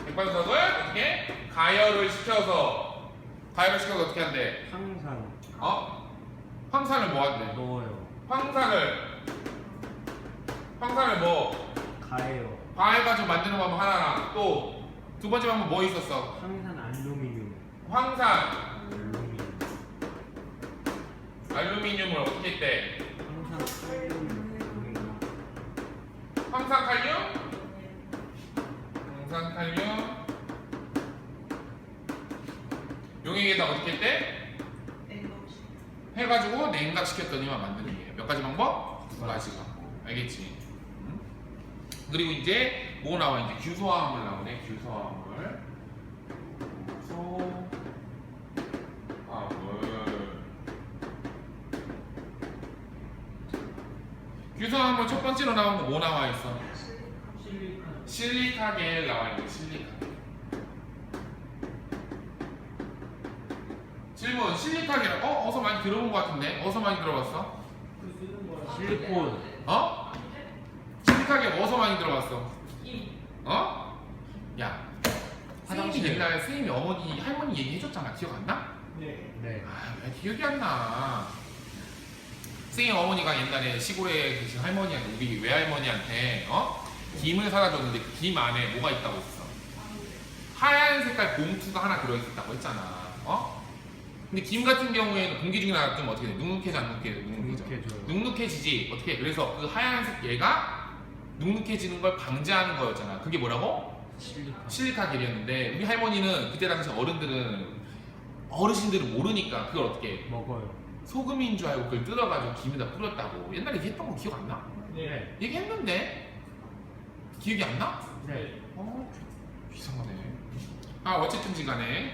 백반석을 어떻게? 가열을 시켜서 어떻게 한대? 항상 황산을 뭐 한대? 넣어요. 황산을 뭐? 가해요. 과해가지고 만드는 방법 하나랑 또 두 번째 방법 뭐 있었어? 항산 알루미늄. 황산 알루미늄을 어떻게 했대? 항산 칼륨. 황산 칼륨 용액에다 어떻게 했대? 해가지고 냉각시켰더니만 만드는 게 몇 가지 방법? 두 가지 방법. 알겠지? 응? 그리고 이제 뭐 나와? 이제 규소화합물 나오네. 규소화합물. 규소화합물 첫 번째로 나온 거 뭐 나와 있어? 실리카겔 나와 있네. 실리카겔. 질문, 실리카겔. 어서 많이 들어본 것 같은데? 어서 많이 들어봤어? 실리콘. 실리카겔 어서 많이 들어봤어? 야, 화장실. 옛날에 선생님이 어머니, 할머니 얘기해줬잖아. 기억 안 나? 네. 네. 왜 기억이 안 나? 선생님 어머니가 옛날에 시골에 계신 할머니한테, 우리 외할머니한테 김을 사다 줬는데 그 김 안에 뭐가 있다고 했어? 하얀 색깔 봉투가 하나 들어있었다고 했잖아. 근데 김 같은 경우에는 공기 중에 나가면 어떻게 돼? 눅눅해져 안 눅눅해져? 눅눅해져요. 눅눅해지지. 어떻게? 그래서 그 하얀색 얘가 눅눅해지는 걸 방지하는 거였잖아. 그게 뭐라고? 실리카겔이었는데 우리 할머니는 그때 당시 어르신들은 모르니까 그걸 어떻게 먹어요. 소금인 줄 알고 그걸 뜯어가지고 김에다 뿌렸다고. 옛날에 얘기했던 거 기억 안 나? 네. 얘기했는데 기억이 안 나? 네. 이상하네. 어쨌든지 간에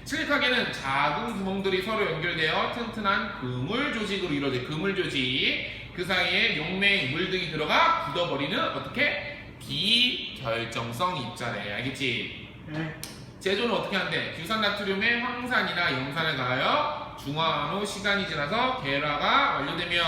실리카겔은 작은 구멍들이 서로 연결되어 튼튼한 그물 조직으로 이루어져. 그물 조직. 그 사이에 용매, 물 등이 들어가 굳어버리는 어떻게? 비결정성 입자래. 알겠지? 네. 제조는 어떻게 한대? 규산나트륨에 황산이나 염산을 가하여 중화한 후 시간이 지나서 계라가 완료되면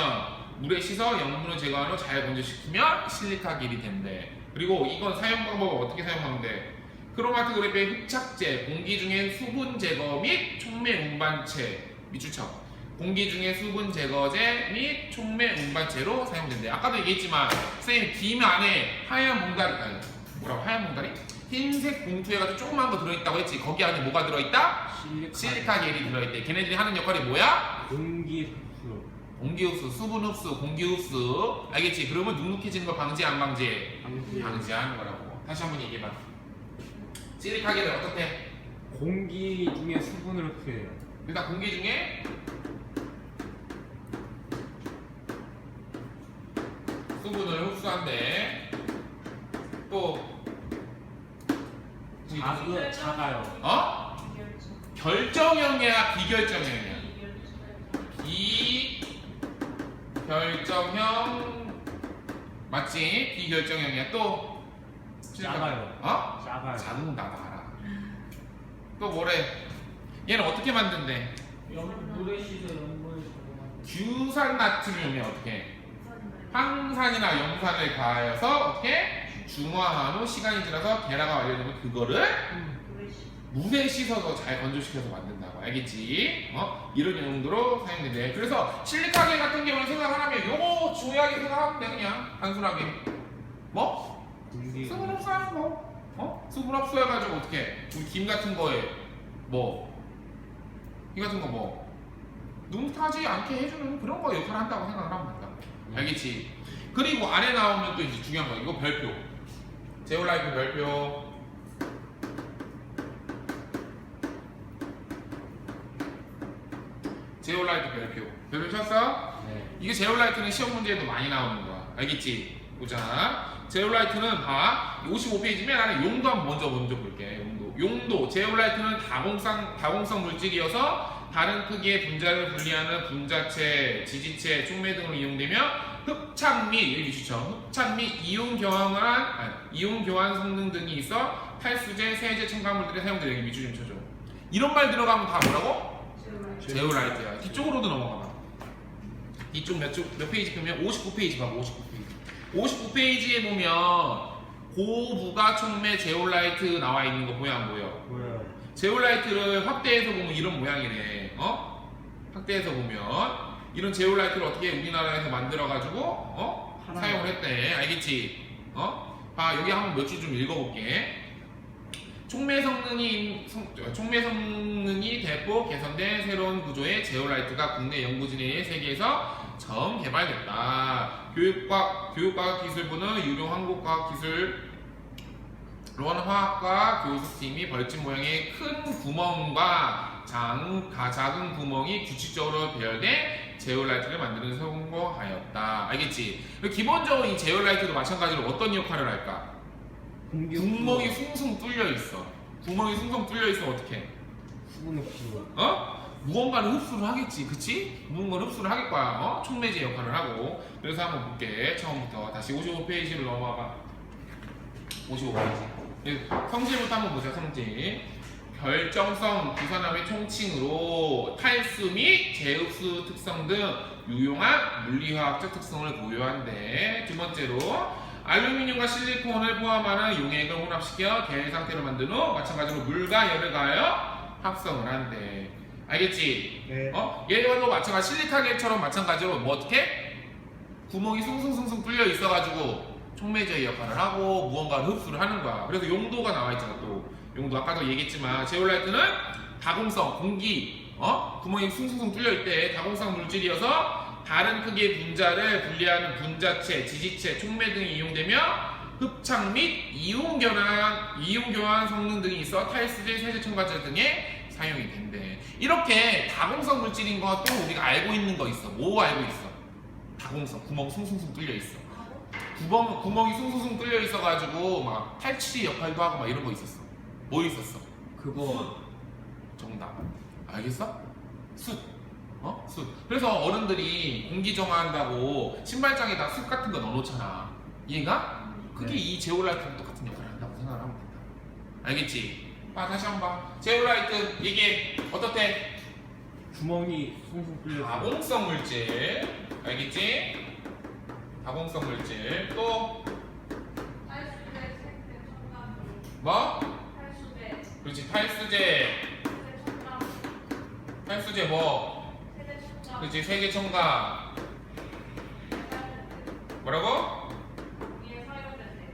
물에 씻어 염분을 제거한 후 잘 건조시키면 실리카겔이 된대. 그리고 이건 사용 방법은 어떻게 사용하는데? 크로마토그래피의 흡착제, 공기 중에 수분 제거 및 촉매 운반체, 밑줄쳐. 공기 중에 수분 제거제 및 촉매 운반체로 사용된대. 아까도 얘기했지만 선생님 김 안에 하얀 봉다리, 뭐라고 하얀 봉다리? 흰색 봉투에 가지고 조그만 거 들어있다고 했지. 거기 안에 뭐가 들어있다? 실리카겔이 들어있대. 걔네들이 하는 역할이 뭐야? 공기 흡수. 공기 흡수, 수분 흡수, 공기 흡수. 알겠지? 그러면 눅눅해지는 거 방지 안 방지? 방지하는 거라고. 다시 한번 얘기해봐. 실리카겔은 어떻게? 공기 중에 수분을 흡수해요. 일단 공기 중에 수분을 흡수한대. 또 작아요. 어? 결정형이야 비결정형이야? 비결정형 맞지? 비결정형이야. 또 작아요. 어? 작아요. 작은 거 나도 알아. 또 뭐래? 얘는 어떻게 만든대? 물에 씻어 연분을 적용한. 규산 나트륨이 어떻게? 황산이나 염산을 가하여서 어떻게? 중화한 후 시간이 지나서 계라가 완료되면 그거를 물에 씻어서 잘 건조시켜서 만든다고. 알겠지? 이런 용도로 사용된대. 그래서 실리카겔 같은 경우는 생각하라면 요거 중요하게 생각하면 돼. 그냥 단순하게 뭐? 공기. 수분 흡수하는 거. 수분 흡수해가지고 어떻게? 우리 김 같은 거에 뭐? 이 같은 거 뭐? 눈 타지 않게 해주는 그런 거 역할을 한다고 생각을 하면 된다. 알겠지? 그리고 아래 나오면 또 이제 중요한 거 이거 별표. 제올라이트 별표. 제올라이트 별표. 별표 쳤어? 네. 이게 제올라이트는 시험 문제에도 많이 나오는 거야. 알겠지? 보자. 제올라이트는 봐. 55페이지 맨 안에 용도 한번 먼저 볼게. 용도. 제올라이트는 다공성 물질이어서 다른 크기의 분자를 분리하는 분자체, 지지체, 촉매 등으로 이용되며 흡착 및 이렇게 주죠. 흡착 및 이온 교환 성능 등이 있어 탈수제, 세제 첨가물들에 사용되는 여기 밑줄 좀 쳐줘. 이런 말 들어가면 다 뭐라고? 제올라이트야. 뒤쪽으로도 넘어가봐. 뒤쪽 몇 페이지 보면 59페이지 봐. 59페이지에 보면 고부가 촉매 제올라이트 나와 있는 거 보여 안 보여? 보여요. 제올라이트를 확대해서 보면 이런 모양이네. 확대해서 보면 이런 제올라이트를 어떻게 우리나라에서 만들어가지고 사용을 했대. 알겠지? 봐 여기 한번 몇 줄 좀 읽어볼게. 촉매 성능이 대폭 개선된 새로운 구조의 제올라이트가 국내 연구진의 세계에서 처음 개발됐다. 교육과학 기술부는 유료 한국과학기술 화학과 교수팀이 벌집 모양의 큰 구멍과 작은 구멍이 규칙적으로 배열된 제올라이트를 만드는 성공하였다. 알겠지? 기본적으로 이 제올라이트도 마찬가지로 어떤 역할을 할까? 구멍이 숭숭 뚫려 있어. 구멍이 숭숭 뚫려 있으면 어떻게? 수분 흡수. 무언가를 흡수를 하겠지, 그치? 무언가를 흡수를 하겠 거야. 촉매제 역할을 하고. 그래서 한번 볼게. 처음부터 다시 55페이지로 넘어와봐. 55페이지. 성질부터 한번 보자. 성질. 결정성 부산함의 총칭으로 탈수 및 재흡수 특성 등 유용한 물리화학적 특성을 보유한데, 두 번째로 알루미늄과 실리콘을 포함하는 용액을 혼합시켜 계열 상태로 만든 후 마찬가지로 물과 열을 가하여 합성을 한대. 알겠지? 네. 얘도 마찬가지 실리카겔처럼 마찬가지로 뭐 어떻게? 구멍이 숭숭숭숭 뚫려 있어가지고 촉매제 역할을 하고 무언가를 흡수를 하는 거야. 그래서 용도가 나와 있잖아. 또 용도 아까도 얘기했지만 제올라이트는 다공성 공기 구멍이 숭숭숭 뚫려 있대. 다공성 물질이어서 다른 크기의 분자를 분리하는 분자체, 지지체, 촉매 등이 이용되며 흡착 및 이온 교환 성능 등이 있어 탈수제, 세제 첨가제 등에 사용이 된대. 이렇게 다공성 물질인 것도 우리가 알고 있는 거 있어. 뭐 알고 있어? 다공성, 구멍 숭숭숭 뚫려 있어. 구멍이 숭숭숭 뚫려 있어가지고 막 탈취 역할도 하고 막 이런 거 있었어. 뭐 있었어? 그거. 정답. 알겠어? 숯. 숯. 그래서 어른들이 공기 정화한다고 신발장에다 숯 같은 거 넣어놓잖아. 이해가? 그게 네. 이 제올라이트랑 똑같은 역할을 한다고 생각을 하면 된다. 알겠지? 봐, 다시 한번 봐. 제올라이트 이게 어떻대? 구멍이 숭숭 뚫려. 다공성 물질. 알겠지? 다공성 물질. 또 탈수제, 세제 첨가물, 뭐? 탈수제, 그렇지. 탈수제. 세제 첨가물, 탈수제 뭐? 세제 첨가물. 그렇지. 세제 첨가. 뭐라고? 이에 사용된대.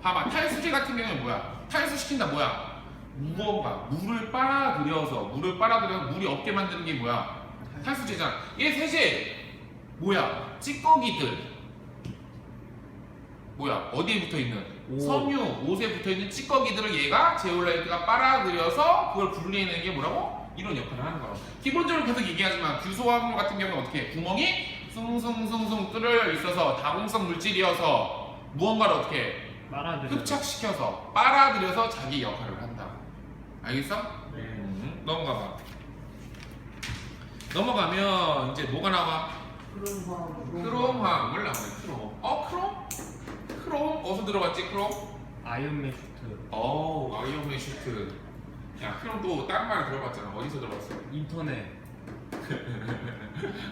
봐봐. 탈수제 같은 경우는 뭐야? 탈수시킨다 뭐야? 무언가 물을 빨아들여서 물이 없게 만드는 게 뭐야? 탈수제잖아. 얘 세제 뭐야? 찌꺼기들 뭐야? 어디에 붙어 있는? 섬유, 옷에 붙어 있는 찌꺼기들을 얘가 제올라이트가 빨아들여서 그걸 분리해내는 게 뭐라고? 이런 역할을 하는 거야. 기본적으로 계속 얘기하지만 규소화합물 같은 경우는 어떻게 해? 구멍이 숭숭숭숭 뚫려 있어서 다공성 물질이어서 무언가를 어떻게 해? 말아들여. 흡착시켜서 빨아들여서 자기 역할을 한다. 알겠어? 네. 넘어가봐. 넘어가면 이제 뭐가 나와? 크롬 화학물 나오네. 크롬. 크롬? 크롬? 어디서 들어갔지? 크롬? 아이언맨 슈트. 아이언맨 슈트. 야, 크롬 또 다른 말 들어봤잖아. 어디서 들어봤어? 인터넷.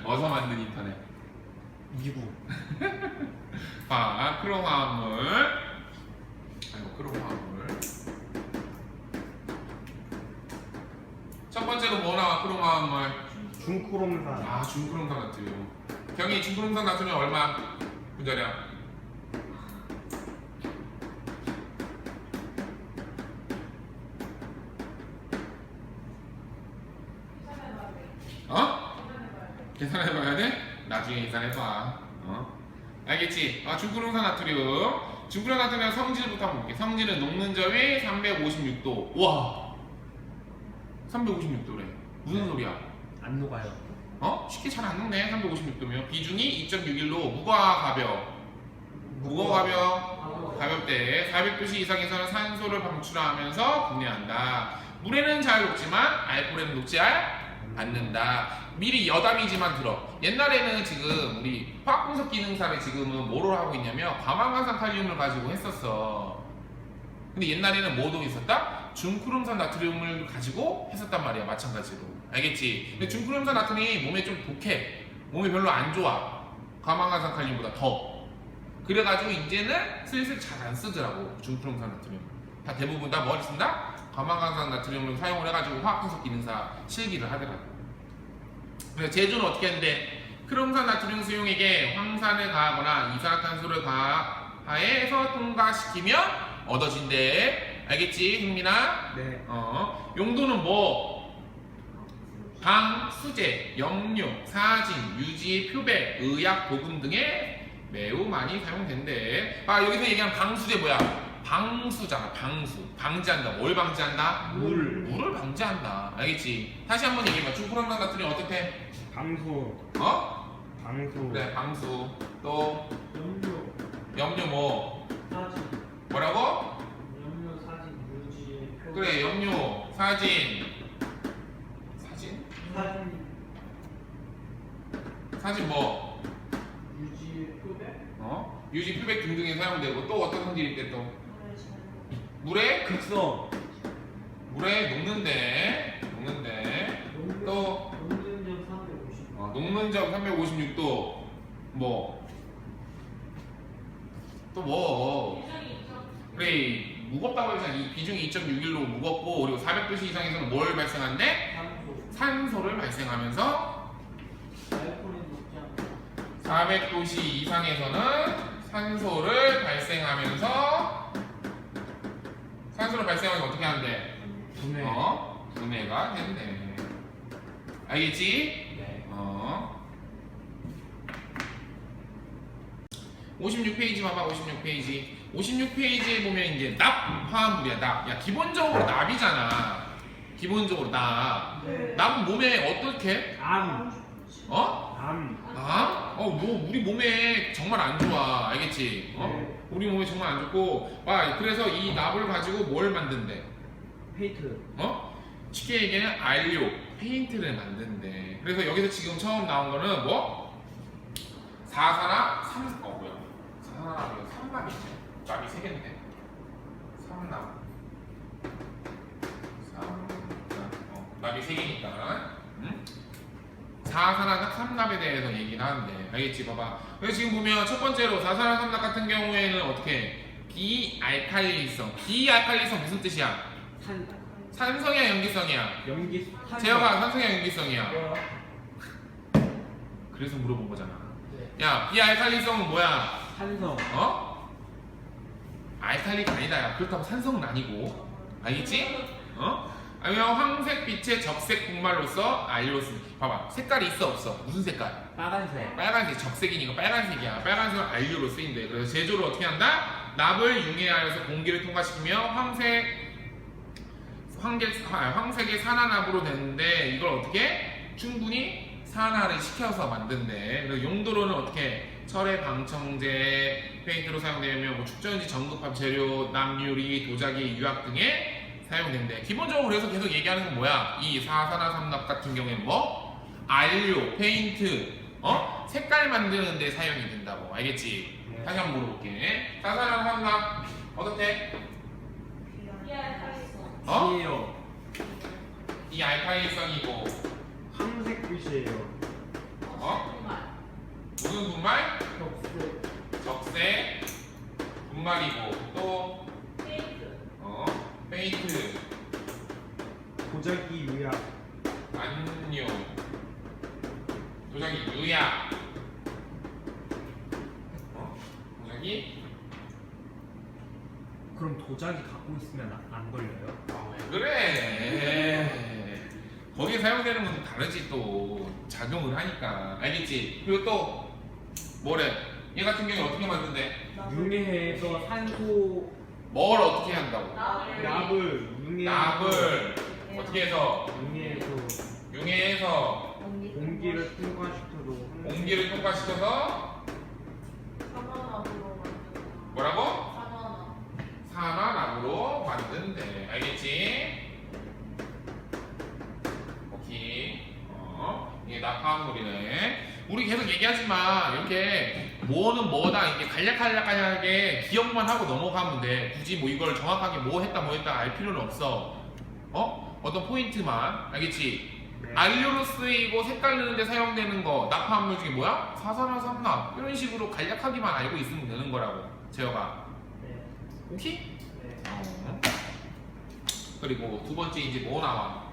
어디서 만든 인터넷? 미국. 봐, 크롬 화합물. 아이고, 크롬 화합물. 첫 번째로 뭐 나와? 크롬 화합물. 중크롬산. 중크롬산 나트륨. 경이 중크롬산 나트륨 얼마? 분자량. 계산해봐야 돼? 나중에 계산해봐. 알겠지? 중크롬산 나트륨. 중크롬산 나트륨 성질부터 한번 볼게. 성질은 녹는 점이 356도. 와, 356도래. 무슨 소리야? 안 녹아요. 쉽게 잘 안 녹네. 356도면. 비중이 2.61로 무거워 가벼워. 무거워 가벼워. 가볍대. 400도씨 이상에서는 산소를 방출하면서 분해한다. 물에는 잘 녹지만 알코올에는 녹지 않는다. 미리 여담이지만 들어. 옛날에는 지금 우리 화학분석 기능사를 지금은 뭐로 하고 있냐면 과망간산 칼륨을 가지고 했었어. 근데 옛날에는 뭐도 있었다? 중크롬산 나트륨을 가지고 했었단 말이야. 마찬가지로. 알겠지? 근데 중크롬산 나트륨이 몸에 좀 독해. 몸에 별로 안 좋아. 과망간산 칼륨보다 더. 그래가지고 이제는 슬슬 잘 안 쓰더라고. 중크롬산 나트륨. 다 대부분 다 뭘 쓴다? 과망간산 나트륨을 사용을 해가지고 화학분석 기능사 실기를 하더라고. 그래서 제조는 어떻게 하는데 크롬산 나트륨 수용액에 황산을 가하거나 이산화탄소를 가해서 통과시키면 얻어진대. 알겠지, 흥민아? 네. 용도는 뭐? 방, 수제, 염료, 사진, 유지, 표백, 의약, 보금 등에 매우 많이 사용된대. 여기서 얘기하는 방수제 뭐야? 방수잖아. 방수. 방지한다. 뭘 방지한다? 물을 방지한다. 알겠지? 다시 한번 얘기해봐. 중크롬산 나트륨 어떻게? 방수. 방수. 그래, 방수. 또 염료 뭐? 사진. 뭐라고? 염료 사진 유지 표본. 그래, 염료, 사진. 사진? 사진 뭐? 유지 표백. 유지, 표백 등등에 사용되고 또 어떤 성질일 때 또? 물에? 극성. 물에 녹는데 또 녹는 점 350. 녹는 점 356도 뭐? 또 뭐? 그래, 무겁다고 해서 이 비중이 2.61로 무겁고 그리고 400도씨 이상에서는 뭘 발생한대? 산소를 발생하면서 알코올이 녹지 않아. 400도씨 이상에서는 산소를 발생하면서 어떻게 하는데? 분해. 분해가 된대. 알겠지? 네. 56페이지 봐봐. 56페이지. 56페이지에 보면 이제 납 화합물이야. 납. 야, 기본적으로 납이잖아. 기본적으로 납. 네. 납은 몸에 어떻게? 암. 암? 뭐 우리 몸에 정말 안 좋아. 알겠지? 네. 우리 몸에 정말 안 좋고. 그래서 이 납을 가지고 뭘 만든대? 페이트. 쉽게 얘기하면 알료, 페인트를 만든대. 그래서 여기서 지금 처음 나온 거는 뭐? 사산화, 사산화라고 삼납이지. 납이 3개인데. 삼납. 납이 3개니까. 사산화 삼납에 대해서 얘기를 하는데. 알겠지? 봐봐. 그래서 지금 보면 첫 번째로 사산화 삼납 같은 경우에는 어떻게? 비알칼리성. 비알칼리성 무슨 뜻이야? 산성이야, 연기성이야? 염기. 제어가 산성이야, 연기성이야? 뭐야? 그래서 물어본 거잖아. 네. 야, 비알칼리성은 뭐야? 산성. 알칼리가 아니다. 야. 그렇다고 산성은 아니고. 알겠지? 아니면 황색 빛의 적색 분말로서 알료스. 봐봐. 색깔이 있어, 없어? 무슨 색깔? 빨간색. 빨간색. 적색이니까 빨간색이야. 빨간색은 알료로 쓰인대. 그래서 제조를 어떻게 한다? 납을 융해하여서 공기를 통과시키며 황색의 산화납으로 되는데 이걸 어떻게? 충분히 산화를 시켜서 만든대. 그래서 용도로는 어떻게? 철의 방청제, 페인트로 사용되며 뭐 축전지, 전급합 재료, 납유리, 도자기, 유약 등의 사용된대. 기본적으로 그래서 계속 얘기하는 건 뭐야? 이 사산화삼납 같은 경우에는 뭐? 안료, 페인트, 색깔 만드는데 사용이 된다고. 알겠지? 네. 다시 한번 물어볼게. 사산화삼납 어떻게? 어? C예요. 이 알칼리성이고 황색 빛이에요. 무슨 분말? 적색 적색 분말이고 또 페인트, 도자기 유약. 안료, 도자기 유약, 도자기? 그럼 도자기 갖고 있으면 안 걸려요? 왜 그래? 거기에 사용되는 건 다르지 또 작용을 하니까 알겠지? 그리고 또 뭐래? 얘 같은 경우에 어떻게 만든대? 융해해서 산소 뭘 어떻게 한다고? 납을 납을 어떻게 해서? 융해해서 융해해서 공기를 통과시켜도 공기를 통과시켜서 뭐라고? 산화납으로 만든대. 알겠지? 오케이. 이게 nap화합물이네. 우리 계속 얘기하지만 이렇게 뭐는 뭐다 이게 간략하게 기억만 하고 넘어가면 돼. 굳이 뭐 이걸 정확하게 뭐 했다 알 필요는 없어. 어떤 포인트만. 알겠지? 네. 안료로 쓰이고 색깔 내는데 사용되는 거 nap화합물 중에 뭐야? 사산화삼납. 이런 식으로 간략하게만 알고 있으면 되는 거라고. 재혁아. 네. 오케이? 네. 그리고 두 번째 이제 뭐 나와?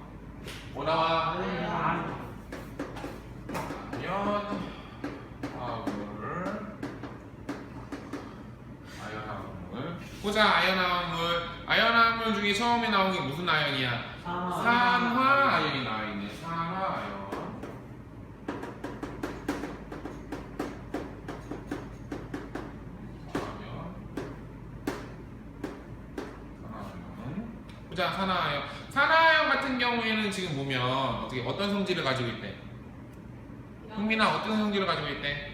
뭐 나와? 아연 화합물. 보자. 아연 화합물 중에 처음에 나온 게 무슨 아연이야? 산화 아연이 나와 있네. 산화 아연. 보자. 산화아연. 산화아연 같은 경우에는 지금 보면 어떤 성질을 가지고 있대? 흥민아 어떤 성질을 가지고 있대?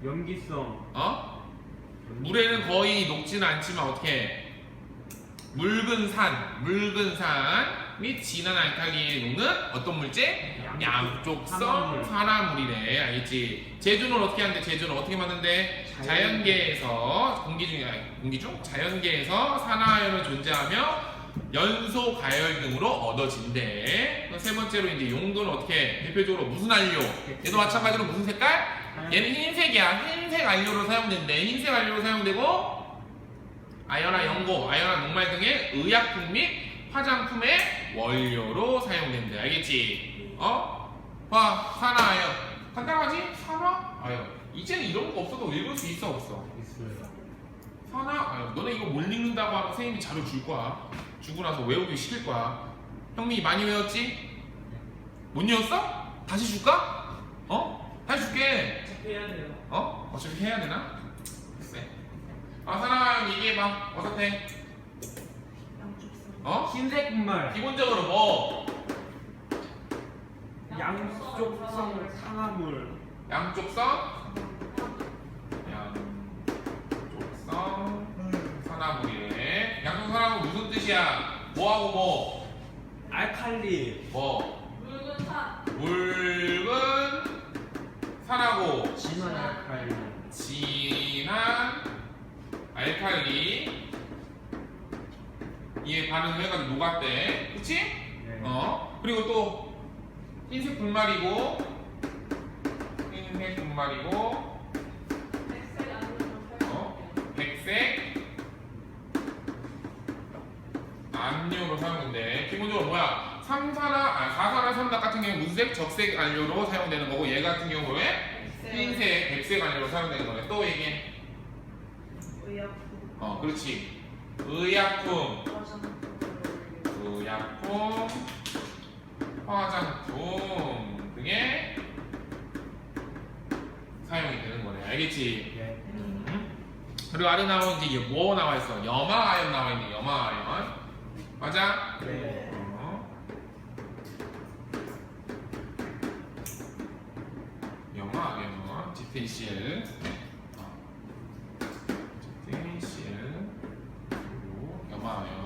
염기성. 물에는 거의 녹지는 않지만 어떻게? 묽은 산 및 진한 알칼리에 녹는 어떤 물질? 양쪽성 산화물이래. 알겠지? 제주는 어떻게 하는데? 제주는 어떻게 만든대? 자연계에서 자연계에서 산화아연을 존재하며 연소 가열 등으로 얻어진대. 세 번째로 이제 용도는 어떻게? 대표적으로 무슨 안료? 얘도 마찬가지로 무슨 색깔? 얘는 흰색이야. 흰색 안료로 사용된대. 흰색 안료로 사용되고 아연화 연고, 아연화 녹말 등의 의약품 및 화장품의 원료로 사용된대. 알겠지? 봐, 산화아연. 간단하지? 산화아연. 이제는 이런 거 없어도 읽을 수 있어 없어? 있어요. 산화아연. 너네 이거 못 읽는다고 하면 선생님이 자료 줄 거야. 주고 나서 외우기 시킬 거야. 형민이 많이 외웠지? 못 외웠어? 다시 줄까? 다시 줄게. 해야 돼요. 어차피 해야 되나? 글쎄. 산화아연 얘기해봐. 어떻게? 흰색 분말. 기본적으로 뭐? 양쪽성 산화물. 양쪽성 산화물이래. 양쪽 산화물 무슨 뜻이야? 뭐하고 뭐? 알칼리. 뭐? 묽은 산. 묽은 산하고 진한 알칼리. 진한 알칼리 이에 반응을 해가지고 녹았대. 그치? 네. 그리고 또 흰색 분말이고 백색 안으로 백색 안료로 사용된대. 기본적으로 뭐야? 사산화삼납 같은 경우 무슨 색? 적색 안료로 사용되는 거고 얘 같은 경우에 흰색, 백색 안료로 사용되는 거네. 또 얘기해. 그렇지. 의약품, 화장품 등에 사용이 되는 거네. 알겠지? 네. 그리고 아래 나온 이제 뭐 나와 있어? 염화아연 나와 있네. 염화아연. 맞아? 네. 염화아연, ZCl, ZCl, 그리고 염화아연.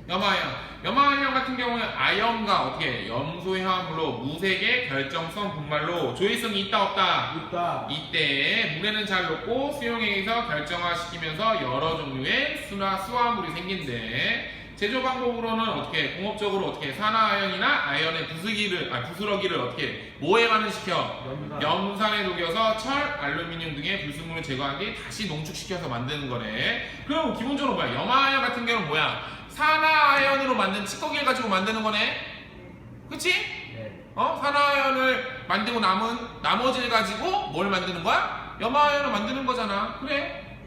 염화아연 같은 경우는 아연과 어떻게 염소 해화물로 무색의 결정성 분말로 조회성이 있다 없다? 있다. 이때 물에는 잘 녹고 수용에 의해서 결정화시키면서 여러 종류의 수화물이 생긴대. 제조 방법으로는 어떻게 공업적으로 어떻게 산화아연이나 아연의 부스러기를 어떻게 뭐에 반응시켜? 염산에 녹여서 철, 알루미늄 등의 불순물을 제거한 뒤 다시 농축시켜서 만드는 거래. 그럼 기본적으로 뭐야? 염화아연 같은 경우는 뭐야? 산화아연으로 만든 찌꺼기를 가지고 만드는 거네. 그치? 네. 산화아연을 만들고 남은 나머지를 가지고 뭘 만드는 거야? 염화아연을 만드는 거잖아. 그래?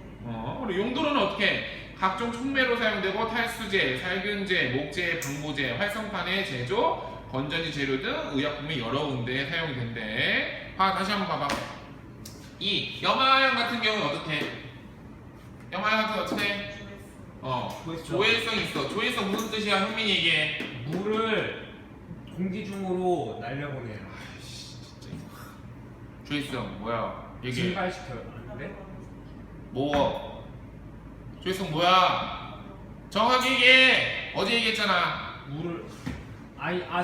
그리고 용도로는 어떻게? 각종 촉매로 사용되고 탈수제, 살균제, 목재, 방부제, 활성탄의 제조, 건전지 재료 등 의약품이 여러 군데에 사용이 된대. 다시 한번 봐봐. 이 염화아연 같은 경우는 어떻게? 염화아연 같은 거 어떻게? 조회성이 있어. 조회성 무슨 뜻이야? 현민이 얘기해. 물을 공기 중으로 날려보내요. 진짜 조회성 뭐야? 얘기해. 증발시켜요. 네? 뭐? 조회성 뭐야? 정확히 얘기해. 어제 얘기했잖아. 물을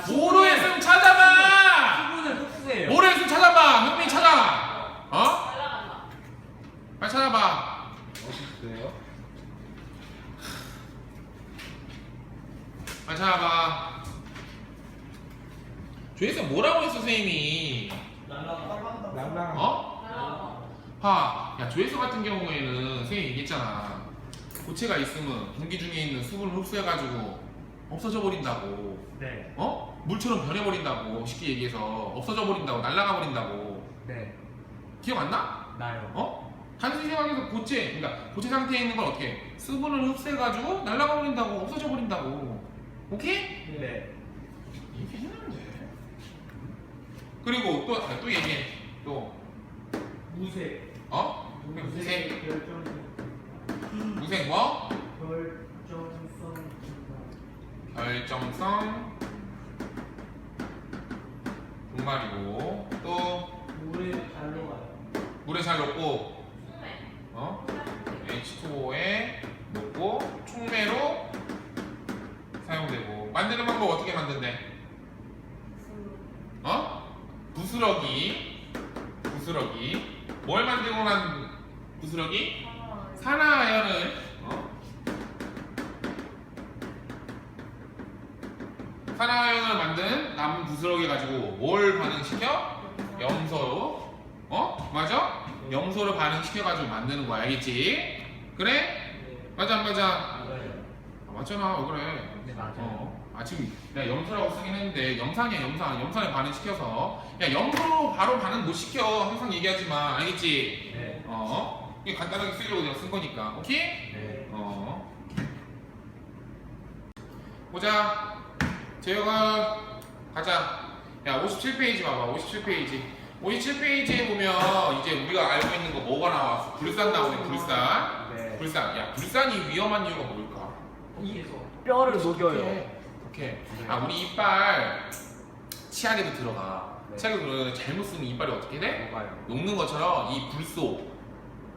뭐로 했으면 찾아봐. 수분을 흡수해요. 뭐로 했으면 찾아봐. 현민이 찾아. 날라간다. 빨리 찾아봐. 어딨어요? 빨리 찾아봐. 조회성 뭐라고 했어 선생님이? 날라간다. 날라. 날라간다. 야 조회성 같은 경우에는 선생님이 얘기했잖아. 고체가 있으면 공기 중에 있는 수분을 흡수해가지고 없어져 버린다고. 네. 물처럼 변해버린다고. 쉽게 얘기해서 없어져 버린다고. 날아가 버린다고. 네. 기억 안 나? 나요. 단순히 생각해서 그러니까 고체 상태에 있는 걸 어떻게 수분을 흡수해가지고 날아가 버린다고. 없어져 버린다고. 오케이? 네. 이렇게 했는데. 그리고 또 얘기해. 또 무색. 무색 결정성. 무색 뭐? 결정성 분말이고 또 물에 잘 녹아요. 물에 잘 녹고 소매. H2O에 녹고 촉매로 사용되고 만드는 방법 어떻게 만든대? 부스러기 뭘 만들고 난 부스러기? 산화아연을 산화아연을 만든 남은 부스러기 가지고 뭘 반응시켜? 염소로 맞아? 염소를 반응시켜가지고 만드는 거야 알겠지? 그래? 네. 맞아 안 맞아? 맞아요. 맞잖아 왜 그래 네, 맞아요. 지금 내가 염소라고 쓰긴 했는데 염산이야 염산에 반응시켜서 야 염소로 바로 반응 못 시켜 항상 얘기하지만 알겠지? 네. 이게 간단하게 쓰려고 내가 쓴 거니까 오케이? 네. 보자 재혁아 가자 야 57페이지 봐봐 57페이지에 보면 이제 우리가 알고 있는 거 뭐가 나와? 불산 나오네 불산 네. 불산 야 불산이 위험한 이유가 뭘까? 이에서 뼈를 오케이 우리 이빨 치아에도 들어가 네. 치아에 들어가 잘못 쓰면 이빨이 어떻게 돼? 녹아요. 녹는 것처럼 이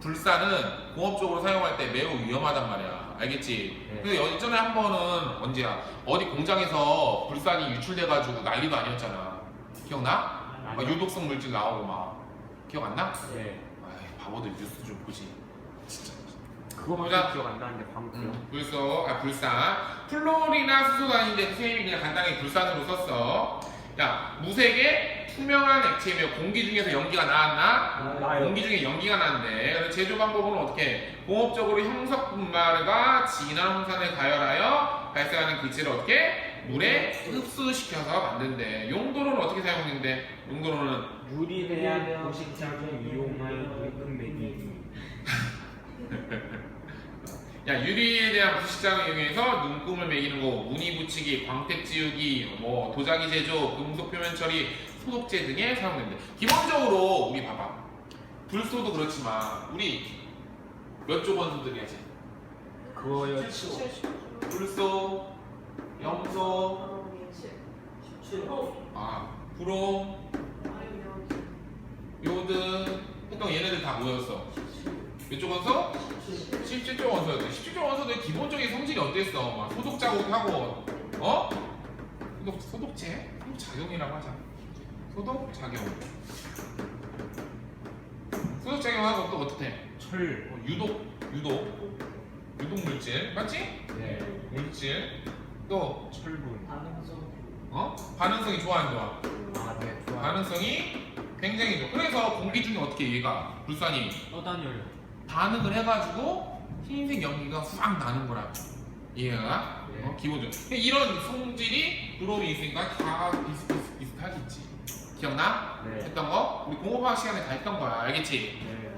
불산은 공업적으로 사용할 때 매우 위험하단 말이야 알겠지? 네. 근데 예전에 한 번은 언제야? 어디 공장에서 불산이 유출돼가지고 난리도 아니었잖아 기억나? 막 유독성 물질 나오고 막 기억 안 나? 네. 아이 바보들 뉴스 좀 보지 진짜 그거밖에 보자. 기억 안 나는데 방금. 불산 플로리나 수소단인데 선생님이 그냥 간단하게 불산으로 썼어 야 무색의 투명한 액체이며 공기 중에서 연기가 나왔나? 나요. 공기 중에 연기가 나는데 그래서 제조 방법은 어떻게? 공업적으로 형석 분말과 진한 홍산을 가열하여 발생하는 기체를 어떻게? 물에 흡수시켜서 만든대 용도로는 어떻게 사용하는데? 용도로는 유리대한 고식장을 이용하여 물품 매기. 야 유리에 대한 부식장을 이용해서 눈금을 매기는 거, 무늬 붙이기, 광택 지우기, 뭐 도자기 제조, 금속 표면 처리, 소독제 등에 사용됩니다. 기본적으로 우리 봐봐. 불소도 그렇지만 우리 몇 조 원소들이야지? 그거요. 불소, 염소, 17. 브롬, 요드 했던 얘네들 다 모였어. 몇 조 원소? 17조 원소였대. 17조 원소들 기본적인 성질이 어땠어? 막 소독 자국하고 어? 소독제? 소독작용이라고 하자. 소독작용. 소독작용하고 또 어떻게? 철. 유독 물질 맞지? 네. 물질 또 철분. 반응성. 반응성이 좋아 안 좋아? 아, 네. 좋아요. 반응성이 굉장히 좋아. 그래서 공기 중에 어떻게 얘가 불산이 떠다녀요. 반응을 해가지고 흰색 연기가 싹 나는 거라. 이해가? 네. 기본적으로. 근데 이런 성질이 브롬이 있으니까 다 비슷하겠지. 기억나? 네. 했던 거? 우리 공업화학 시간에 다 했던 거야. 알겠지? 네.